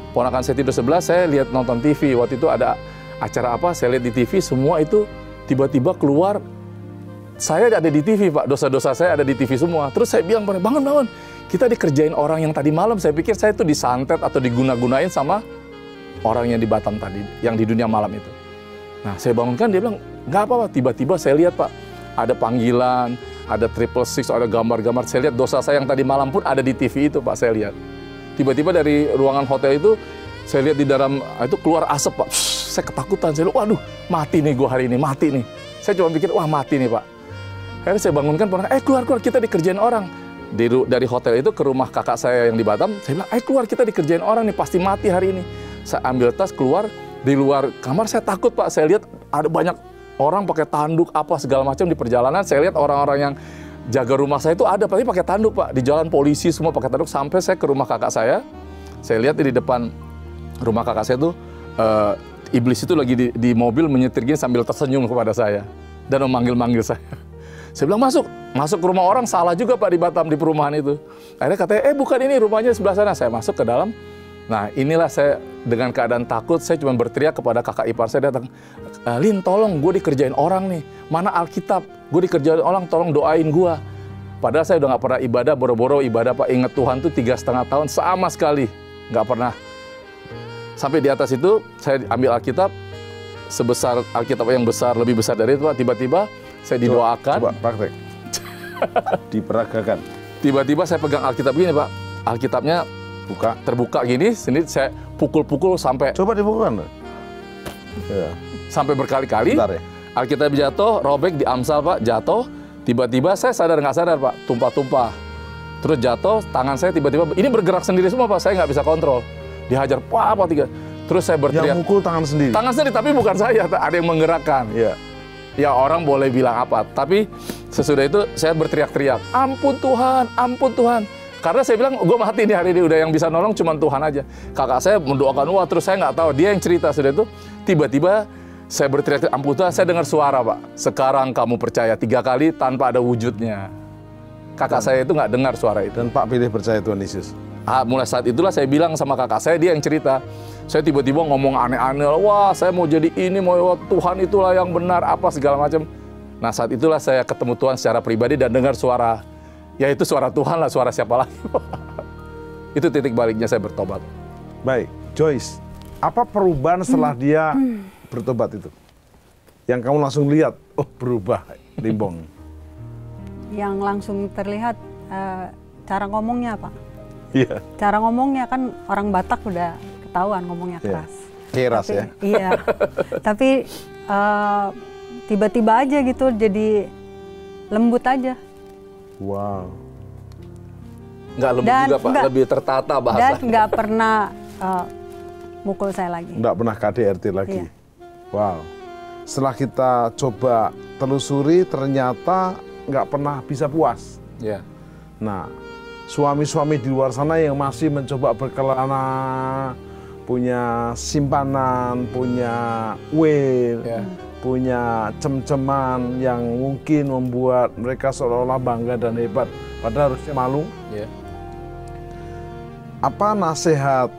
B: Ponakan saya tidur sebelah, saya lihat nonton TV. Waktu itu ada acara apa, saya lihat di TV, semua itu tiba-tiba keluar. Saya ada di TV Pak, dosa-dosa saya ada di TV semua. Terus saya bilang, bangun, kita dikerjain orang yang tadi malam. Saya pikir saya itu disantet atau diguna-gunain sama orang yang di Batam tadi, yang di dunia malam itu. Nah saya bangunkan, dia bilang, nggak apa-apa. Tiba-tiba saya lihat Pak, ada panggilan, ada 666, ada gambar-gambar. Saya lihat dosa saya yang tadi malam pun ada di TV itu Pak, saya lihat. Tiba-tiba dari ruangan hotel itu, saya lihat di dalam, itu keluar asap Pak. Saya ketakutan, saya bilang, waduh mati nih gue hari ini, mati nih. Saya cuma pikir, wah mati nih Pak. Akhirnya saya bangunkan, keluar, kita dikerjain orang. Dari hotel itu ke rumah kakak saya yang di Batam, saya bilang, keluar, kita dikerjain orang nih, pasti mati hari ini. Saya ambil tas, keluar, di luar kamar saya takut Pak, saya lihat ada banyak orang pakai tanduk, apa segala macam di perjalanan. Saya lihat orang-orang yang jaga rumah saya itu ada, tapi pakai tanduk Pak, di jalan polisi semua pakai tanduk. Sampai saya ke rumah kakak saya lihat di depan rumah kakak saya itu, iblis itu lagi di mobil menyetir gini sambil tersenyum kepada saya dan memanggil-manggil saya. Saya bilang masuk ke rumah orang, salah juga Pak di Batam di perumahan itu. Akhirnya katanya, bukan ini rumahnya sebelah sana. Saya masuk ke dalam. Nah inilah saya dengan keadaan takut, saya cuma berteriak kepada kakak ipar saya datang. Lin, tolong gue dikerjain orang nih. Mana Alkitab? Gue dikerjain orang, tolong doain gue. Padahal saya udah gak pernah ibadah, boro-boro ibadah Pak. Ingat Tuhan tuh 3,5 tahun sama sekali. Gak pernah. Sampai di atas itu, saya ambil Alkitab. Sebesar Alkitab yang besar, lebih besar dari itu Pak. Tiba-tiba saya didoakan.
D: Coba praktek. Diperagakan.
B: Tiba-tiba saya pegang Alkitab gini Pak. Alkitabnya terbuka gini, sini saya pukul-pukul sampai.
D: Coba dipukulkan. Ya.
B: Sampai berkali-kali.
D: Ya.
B: Alkitab jatuh, robek di Amsal Pak, jatuh. Tiba-tiba saya sadar nggak sadar Pak, tumpah-tumpah. Terus jatuh, tangan saya tiba-tiba, ini bergerak sendiri semua Pak, saya nggak bisa kontrol. Dihajar, apa tiga. Terus saya berteriak.
D: Yang mukul tangan sendiri? Tangan
B: sendiri, tapi bukan saya, ada yang menggerakkan.
D: Iya.
B: Ya orang boleh bilang apa, tapi sesudah itu saya berteriak-teriak, ampun Tuhan, ampun Tuhan. Karena saya bilang, gue mati nih hari ini, udah yang bisa nolong cuma Tuhan aja. Kakak saya mendoakan, wah terus saya nggak tahu, dia yang cerita sudah itu. Tiba-tiba saya berteriak, ampun Tuhan, saya dengar suara Pak. Sekarang kamu percaya 3 kali tanpa ada wujudnya. Kakak saya itu nggak dengar suara itu.
D: Dan Pak pilih percaya Tuhan Yesus.
B: Mulai saat itulah saya bilang sama kakak saya, dia yang cerita. Saya tiba-tiba ngomong aneh-aneh, wah saya mau jadi ini, mau Tuhan itulah yang benar, apa segala macam. Nah saat itulah saya ketemu Tuhan secara pribadi dan dengar suara, ya itu suara Tuhan lah, suara siapa lagi. Itu titik baliknya saya bertobat.
D: Baik, Joyce, apa perubahan setelah dia bertobat itu? Yang kamu langsung lihat, oh berubah, Limbong.
C: Yang langsung terlihat cara ngomongnya Pak.
D: Iya.
C: Cara ngomongnya kan orang Batak udah ketahuan ngomongnya keras.
D: Keras ya?
C: Iya, tapi tiba-tiba aja gitu jadi lembut aja.
D: Wow.
B: Nggak lembut juga Pak, lebih tertata bahasa.
C: Dan nggak pernah mukul saya lagi.
D: Nggak pernah KDRT lagi.
C: Iya.
D: Wow. Setelah kita coba telusuri ternyata nggak pernah bisa puas.
B: Iya.
D: Nah, suami-suami di luar sana yang masih mencoba berkelana, punya simpanan, punya will, punya cem-ceman yang mungkin membuat mereka seolah-olah bangga dan hebat, padahal harusnya malu. Apa nasihat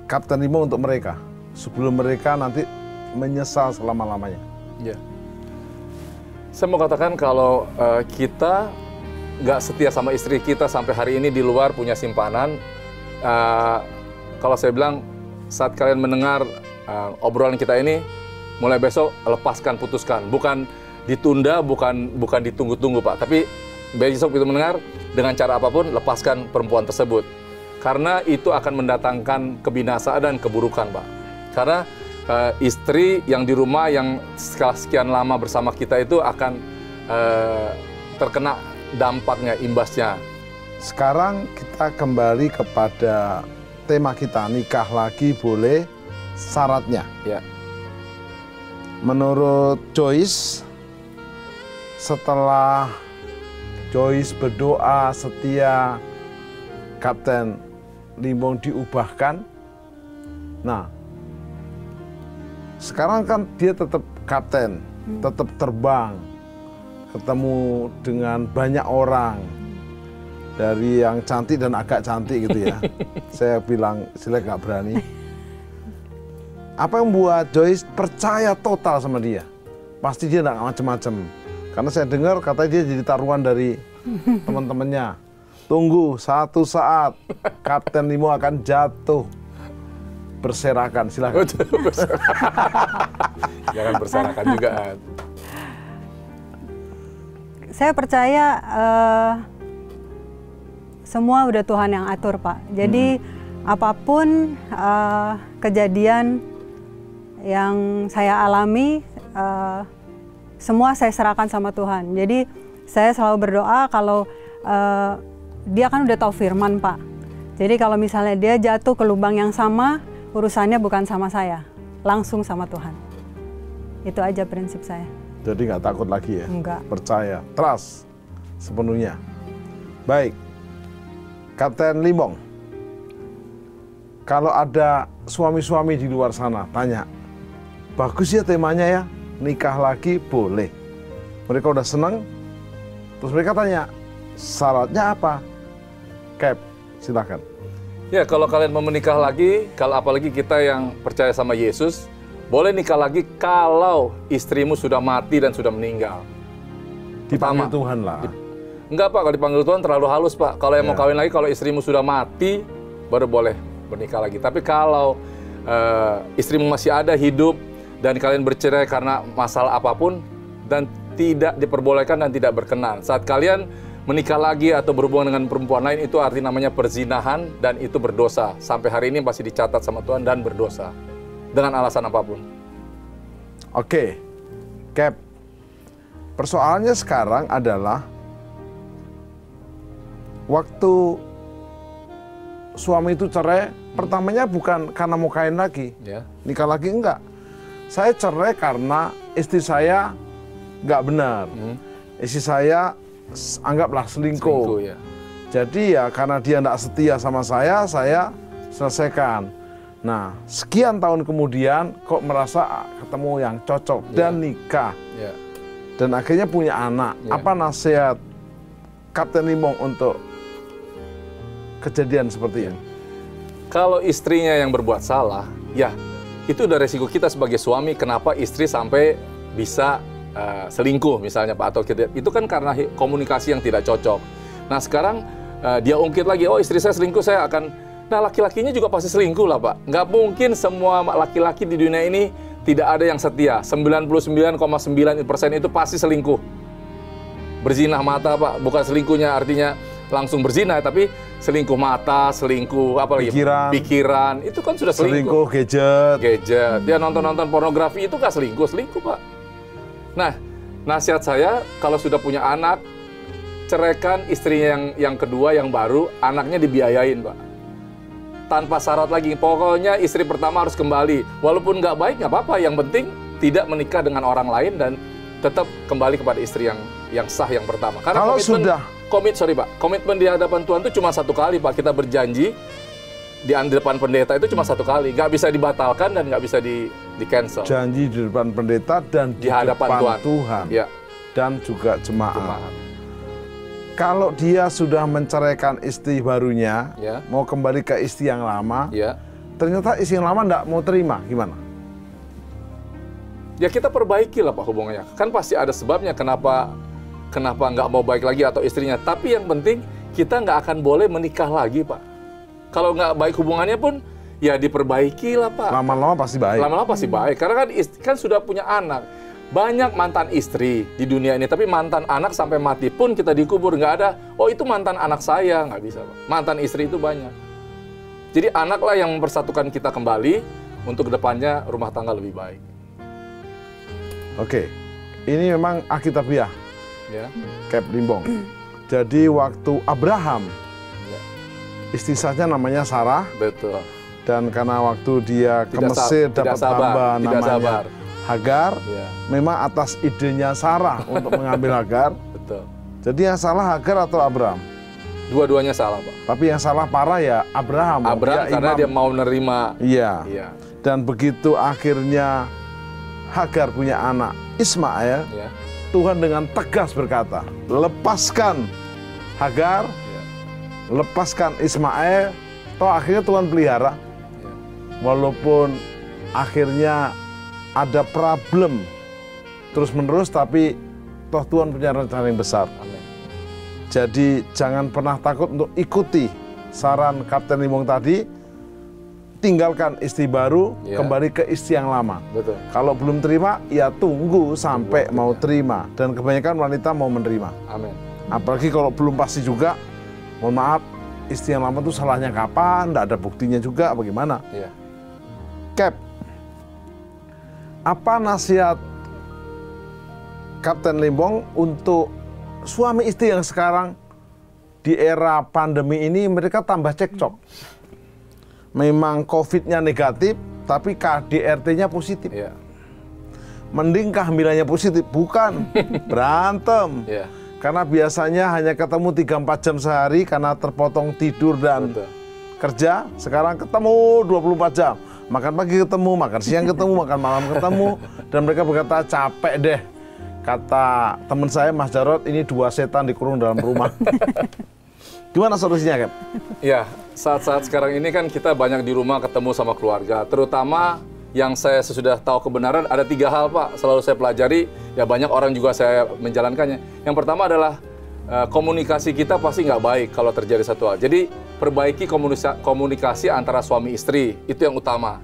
D: Kapten Nemo untuk mereka sebelum mereka nanti menyesal selama-lamanya?
B: Saya mau katakan kalau kita nggak setia sama istri kita sampai hari ini di luar punya simpanan, kalau saya bilang saat kalian mendengar obrolan kita ini, mulai besok lepaskan, putuskan. Bukan ditunda, bukan ditunggu-tunggu Pak. Tapi besok itu mendengar, dengan cara apapun lepaskan perempuan tersebut. Karena itu akan mendatangkan kebinasaan dan keburukan Pak. Karena istri yang di rumah yang sekian lama bersama kita itu akan terkena dampaknya, imbasnya.
D: Sekarang kita kembali kepada tema kita, nikah lagi boleh, syaratnya.
B: Ya.
D: Menurut Joyce, setelah Joyce berdoa setia, Kapten Limbong diubahkan. Nah, sekarang kan dia tetap kapten, tetap terbang, ketemu dengan banyak orang, dari yang cantik dan agak cantik gitu ya. Saya bilang jelek nggak berani. Apa yang membuat Joyce percaya total sama dia? Pasti dia nggak macem-macem. Karena saya dengar katanya dia jadi taruhan dari teman-temannya. Tunggu satu saat Kapten Limo akan jatuh berserakan. Silakan.
B: Jangan berserakan juga.
C: Saya percaya semua udah Tuhan yang atur Pak. Jadi apapun kejadian yang saya alami, semua saya serahkan sama Tuhan. Jadi saya selalu berdoa kalau dia kan udah tahu firman Pak. Jadi kalau misalnya dia jatuh ke lubang yang sama, urusannya bukan sama saya, langsung sama Tuhan. Itu aja prinsip saya.
D: Jadi nggak takut lagi ya?
C: Enggak.
D: Percaya, trust sepenuhnya. Baik, Kapten Limbong, kalau ada suami-suami di luar sana tanya, bagus ya temanya ya, nikah lagi boleh. Mereka udah seneng, terus mereka tanya, syaratnya apa? Cap, silakan.
B: Ya, kalau kalian mau menikah lagi, kalau apalagi kita yang percaya sama Yesus, boleh nikah lagi kalau istrimu sudah mati dan sudah meninggal.
D: Dipanggil Tuhan lah.
B: Enggak Pak, kalau dipanggil Tuhan terlalu halus Pak. Kalau yang mau kawin lagi, kalau istrimu sudah mati, baru boleh bernikah lagi. Tapi kalau istrimu masih ada, hidup, dan kalian bercerai karena masalah apapun, dan tidak diperbolehkan dan tidak berkenan. Saat kalian menikah lagi atau berhubungan dengan perempuan lain, itu arti namanya perzinahan dan itu berdosa. Sampai hari ini masih dicatat sama Tuhan dan berdosa. Dengan alasan apapun.
D: Oke, Cap. Persoalannya sekarang adalah waktu suami itu cerai, pertamanya bukan karena mau kawin lagi.
B: Ya.
D: Nikah lagi enggak. Saya cerai karena istri saya nggak benar. Istri saya anggaplah selingkuh.
B: Ya.
D: Jadi ya karena dia nggak setia sama saya selesaikan. Nah, sekian tahun kemudian kok merasa ketemu yang cocok dan nikah.
B: Ya.
D: Dan akhirnya punya anak.
B: Ya.
D: Apa nasihat Kapten Limbong untuk kejadian seperti ini?
B: Kalau istrinya yang berbuat salah, ya itu udah resiko kita sebagai suami. Kenapa istri sampai bisa selingkuh misalnya Pak, atau itu kan karena komunikasi yang tidak cocok. Nah sekarang dia ungkit lagi, oh istri saya selingkuh, saya akan, nah laki-lakinya juga pasti selingkuh lah Pak. Nggak mungkin semua laki-laki di dunia ini tidak ada yang setia. 99,9% itu pasti selingkuh. Berzina mata Pak, bukan selingkuhnya artinya langsung berzina, tapi selingkuh mata, selingkuh apa lagi? Pikiran, itu kan sudah selingkuh. Gadget. Dia nonton pornografi itu nggak selingkuh Pak. Nah, nasihat saya kalau sudah punya anak, ceraikan istrinya yang kedua, yang baru, anaknya dibiayain Pak. Tanpa syarat lagi, pokoknya istri pertama harus kembali. Walaupun nggak baik, nggak apa-apa, yang penting tidak menikah dengan orang lain dan tetap kembali kepada istri yang sah yang pertama. Karena
D: kalau
B: komitmen di hadapan Tuhan itu cuma satu kali Pak. Kita berjanji di depan pendeta itu cuma satu kali, nggak bisa dibatalkan dan nggak bisa di cancel.
D: Janji di depan pendeta dan di hadapan Tuhan.
B: Ya.
D: Dan juga jemaat. Kalau dia sudah menceraikan istri barunya, mau kembali ke istri yang lama, ternyata istri yang lama nggak mau terima, gimana?
B: Ya kita perbaiki lah Pak hubungannya. Kan pasti ada sebabnya kenapa kenapa nggak mau baik lagi atau istrinya. Tapi yang penting kita nggak akan boleh menikah lagi, Pak. Kalau nggak baik hubungannya pun ya diperbaiki lah, Pak.
D: Lama-lama pasti baik.
B: Lama-lama pasti baik. Karena kan sudah punya anak. Banyak mantan istri di dunia ini, tapi mantan anak sampai mati pun kita dikubur. Nggak ada, oh itu mantan anak saya. Nggak bisa, Pak. Mantan istri itu banyak. Jadi anaklah yang mempersatukan kita kembali untuk kedepannya rumah tangga lebih baik.
D: Oke, ini memang Alkitabiah,
B: Ya.
D: Cap Limbong. Jadi waktu Abraham,
B: Ya.
D: istisanya namanya Sarah,
B: Betul.
D: dan karena waktu dia ke
B: Tidak
D: Mesir
B: tidak
D: dapat
B: sabar,
D: hamba
B: tidak
D: namanya
B: sabar.
D: Hagar,
B: Ya.
D: memang atas idenya Sarah untuk mengambil Hagar.
B: Betul.
D: Jadi yang salah Hagar atau Abraham?
B: Dua-duanya salah, Pak.
D: Tapi yang salah parah ya Abraham.
B: Abraham karena
D: imam.
B: dia mau menerima.
D: Iya.
B: Iya.
D: Dan begitu akhirnya Hagar punya anak Ismail,
B: Ya.
D: Tuhan dengan tegas berkata, lepaskan Hagar,
B: Ya.
D: lepaskan Ismail. Toh akhirnya Tuhan pelihara.
B: Ya.
D: Walaupun akhirnya ada problem terus-menerus, tapi toh Tuhan punya rencana yang besar.
B: Amin.
D: Jadi jangan pernah takut untuk ikuti saran Kapten Limbong tadi, tinggalkan istri baru,
B: Ya.
D: kembali ke istri yang lama.
B: Betul.
D: Kalau belum terima, ya tunggu sampai
B: Tunggu
D: mau
B: waktunya.
D: terima. Dan kebanyakan wanita mau menerima.
B: Amin.
D: Apalagi kalau belum pasti juga, mohon maaf, istri yang lama itu salahnya kapan, tidak ada buktinya juga, bagaimana?
B: Iya.
D: Cap, apa nasihat Kapten Limbong untuk suami istri yang sekarang di era pandemi ini mereka tambah cekcok? Memang COVID-nya negatif, tapi KDRT-nya positif.
B: Iya.
D: Mending kehamilannya positif, bukan berantem.
B: Iya.
D: Karena biasanya hanya ketemu 3-4 jam sehari karena terpotong tidur dan
B: Betul.
D: kerja. Sekarang ketemu 24 jam. Makan pagi ketemu, makan siang ketemu, makan malam ketemu. Dan mereka berkata, capek deh. Kata teman saya, Mas Jarod, ini 2 setan dikurung dalam rumah. Gimana solusinya, Cap?
B: Iya, saat-saat sekarang ini kan kita banyak di rumah ketemu sama keluarga. Terutama yang saya sudah tahu kebenaran ada 3 hal, Pak. Selalu saya pelajari, ya banyak orang juga saya menjalankannya. Yang pertama adalah komunikasi kita pasti nggak baik kalau terjadi satu hal. Jadi perbaiki komunikasi antara suami istri, itu yang utama.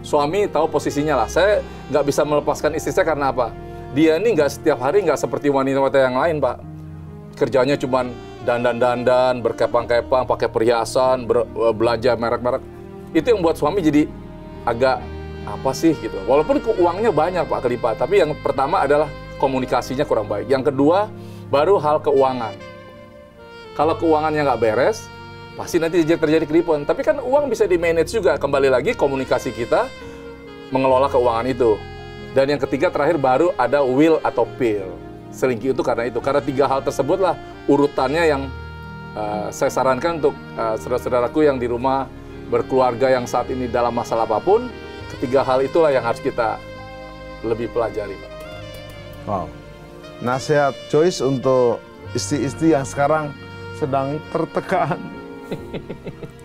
B: Suami tahu posisinya lah. Saya nggak bisa melepaskan istri saya karena apa? Dia ini nggak setiap hari nggak seperti wanita-wanita yang lain, Pak. Kerjanya cuman dandan-dandan, berkepang-kepang, pakai perhiasan, belanja merek-merek. Itu yang buat suami jadi agak apa sih gitu. Walaupun uangnya banyak, Pak, kelipat. Tapi yang pertama adalah komunikasinya kurang baik. Yang kedua, baru hal keuangan. Kalau keuangannya nggak beres, pasti nanti terjadi keripuan. Tapi kan uang bisa di-manage juga. Kembali lagi komunikasi kita mengelola keuangan itu. Dan yang ketiga terakhir baru ada will atau pill. Selingkuh itu karena itu. Karena 3 hal tersebutlah urutannya yang saya sarankan untuk saudara-saudaraku yang di rumah berkeluarga yang saat ini dalam masalah apapun. Ketiga hal itulah yang harus kita lebih pelajari, Pak.
D: Wow. Nasihat Joyce untuk istri-istri yang sekarang sedang tertekan.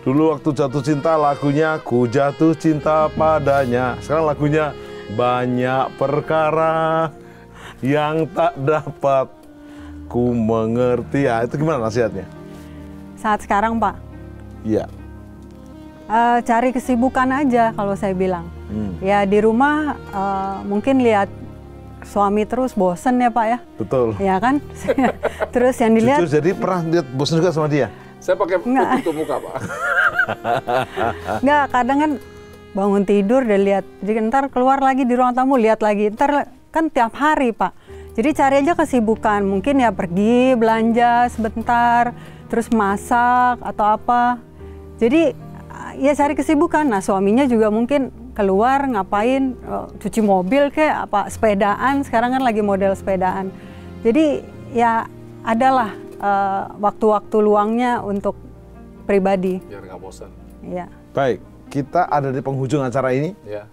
D: Dulu waktu jatuh cinta lagunya Ku Jatuh Cinta Padanya. Sekarang lagunya Banyak Perkara Yang Tak Dapat Ku Mengerti. Ya, itu gimana nasihatnya?
C: Saat sekarang, Pak,
D: Iya.
C: cari kesibukan aja kalau saya bilang. Ya di rumah mungkin lihat suami terus bosen ya, Pak ya.
D: Betul.
C: Ya kan? Terus yang dilihat
D: Jujur, jadi pernah lihat bosan juga sama dia?
B: Saya pakai tutup muka, Pak.
C: enggak, kadang kan bangun tidur dan lihat, jadi ntar keluar lagi di ruang tamu lihat lagi, ntar kan tiap hari, Pak. Jadi cari aja kesibukan, mungkin ya pergi belanja sebentar, terus masak atau apa. Jadi ya cari kesibukan. Nah suaminya juga mungkin keluar ngapain, cuci mobil kayak apa, sepedaan. Sekarang kan lagi model sepedaan. Jadi ya adalah waktu-waktu luangnya untuk pribadi.
B: Biar nggak bosan.
C: Ya.
D: Baik, kita ada di penghujung acara ini.
B: Ya.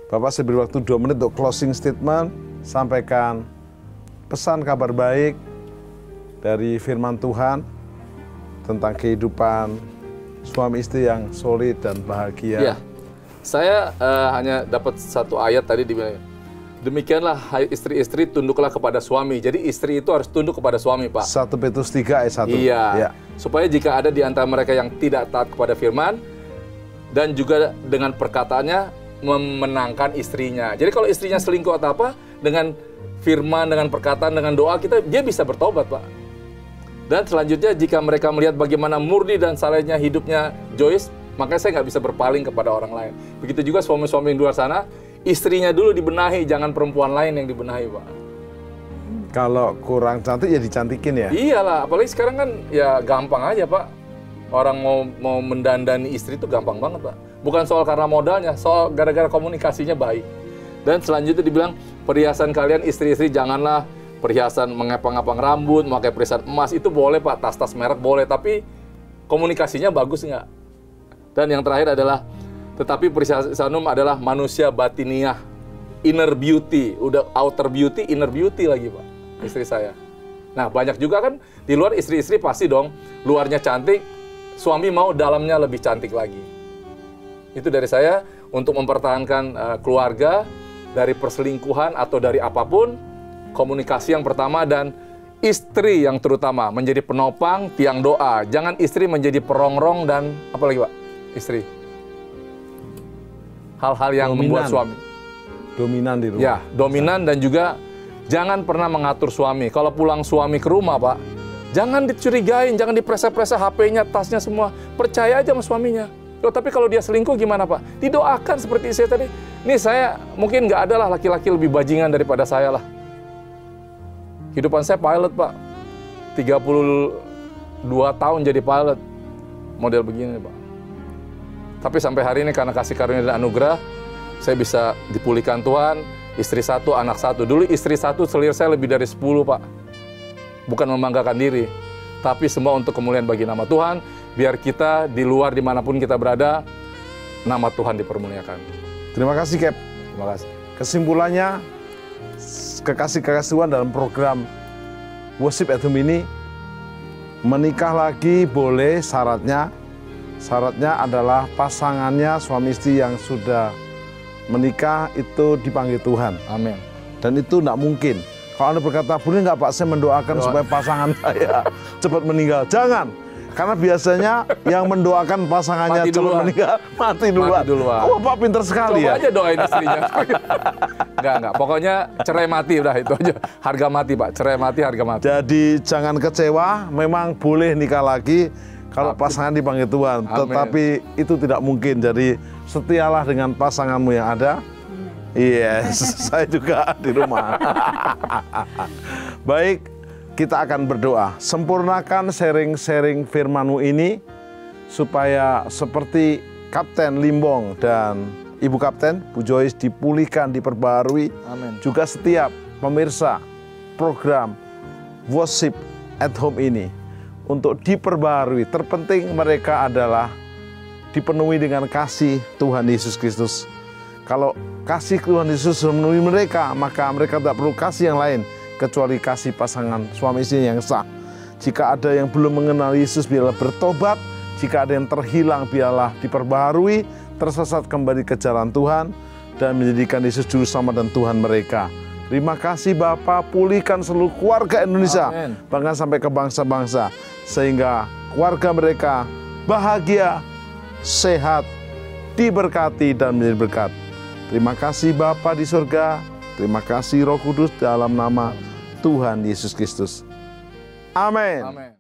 D: Bapak saya beri waktu 2 menit untuk closing statement. Sampaikan pesan kabar baik dari firman Tuhan tentang kehidupan suami istri yang solid dan bahagia.
B: Iya. Saya hanya dapat satu ayat tadi dibilang, Demikianlah, hai istri-istri, tunduklah kepada suami. Jadi istri itu harus tunduk kepada suami, Pak.
D: 1 Petrus 3 ayat 1.
B: Iya.
D: Ya.
B: Supaya jika ada di antara mereka yang tidak taat kepada firman, dan juga dengan perkataannya memenangkan istrinya. Jadi kalau istrinya selingkuh atau apa, dengan firman, dengan perkataan, dengan doa kita, dia bisa bertobat, Pak. Dan selanjutnya, jika mereka melihat bagaimana murni dan salehnya hidupnya Joyce, makanya saya nggak bisa berpaling kepada orang lain. Begitu juga suami-suami di luar sana, istrinya dulu dibenahi, jangan perempuan lain yang dibenahi, Pak.
D: Kalau kurang cantik ya dicantikin ya?
B: Iyalah, apalagi sekarang kan ya gampang aja, Pak. Orang mau mendandani istri itu gampang banget, Pak. Bukan soal karena modalnya, soal gara-gara komunikasinya baik. Dan selanjutnya dibilang, perhiasan kalian istri-istri janganlah perhiasan mengepang-epang rambut, memakai perhiasan emas, itu boleh, Pak. Tas-tas merek boleh, tapi komunikasinya bagus nggak? Dan yang terakhir adalah, tetapi perhiasanum adalah manusia batiniah, inner beauty, udah outer beauty, inner beauty lagi, Pak, istri saya. Nah, banyak juga kan di luar istri-istri pasti dong, luarnya cantik, suami mau dalamnya lebih cantik lagi. Itu dari saya untuk mempertahankan keluarga dari perselingkuhan atau dari apapun, komunikasi yang pertama, dan istri yang terutama menjadi penopang, tiang doa. Jangan istri menjadi perongrong dan apa lagi, Pak? Istri. Hal-hal yang membuat suami
D: dominan di rumah.
B: Ya, dominan, dan juga jangan pernah mengatur suami. Kalau pulang suami ke rumah, Pak, jangan dicurigain, jangan dipresa-presa HP-nya, tasnya semua. Percaya aja sama suaminya. Loh, tapi kalau dia selingkuh gimana, Pak? Didoakan seperti saya tadi. Nih saya, mungkin nggak ada lah laki-laki lebih bajingan daripada saya lah. Kehidupan saya pilot, Pak. 32 tahun jadi pilot. Model begini, Pak. Tapi sampai hari ini karena kasih karunia dan anugerah, saya bisa dipulihkan Tuhan, istri 1, anak 1. Dulu istri 1 selir saya lebih dari 10, Pak. Bukan membanggakan diri, tapi semua untuk kemuliaan bagi nama Tuhan, biar kita di luar dimanapun kita berada, nama Tuhan dipermuliakan.
D: Terima kasih, Cap.
B: Terima kasih.
D: Kesimpulannya, kekasih-kekasih Tuhan dalam program Worship at Home ini, menikah lagi boleh, syaratnya adalah pasangannya, suami istri yang sudah menikah itu dipanggil Tuhan.
B: Amin.
D: Dan itu tidak mungkin. Kalau Anda berkata, boleh nggak Pak, saya mendoakan supaya pasangan saya cepat meninggal. Jangan. Karena biasanya yang mendoakan pasangannya cepat meninggal, mati duluan. Oh, Pak pinter sekali.
B: Coba aja doain istrinya. Enggak. Pokoknya cerai mati, udah itu aja. Harga mati, Pak. Cerai mati, harga mati.
D: Jadi jangan kecewa, memang boleh nikah lagi kalau pasangan dipanggil Tuhan.
B: Amin.
D: Tetapi itu tidak mungkin. Jadi setialah dengan pasanganmu yang ada. Yes, saya juga di rumah. Baik, kita akan berdoa. Sempurnakan sharing-sharing firman-Mu ini, supaya seperti Kapten Limbong dan Ibu Kapten, Bu Joyce, dipulihkan, diperbarui.
B: Amin.
D: Juga setiap pemirsa program Worship at Home ini, untuk diperbarui. Terpenting mereka adalah dipenuhi dengan kasih Tuhan Yesus Kristus. Kalau kasih Tuhan Yesus memenuhi mereka, maka mereka tak perlu kasih yang lain kecuali kasih pasangan suami istri yang sah. Jika ada yang belum mengenal Yesus, biarlah bertobat. Jika ada yang terhilang, biarlah diperbaharui, tersesat kembali ke jalan Tuhan, dan menjadikan Yesus juru selamat dan Tuhan mereka. Terima kasih Bapa, pulihkan seluruh keluarga Indonesia,
B: Amen.
D: bahkan sampai ke bangsa-bangsa, sehingga keluarga mereka bahagia, sehat, diberkati, dan menjadi berkat. Terima kasih Bapa di surga, terima kasih Roh Kudus, dalam nama Tuhan Yesus Kristus. Amin.
B: Amin.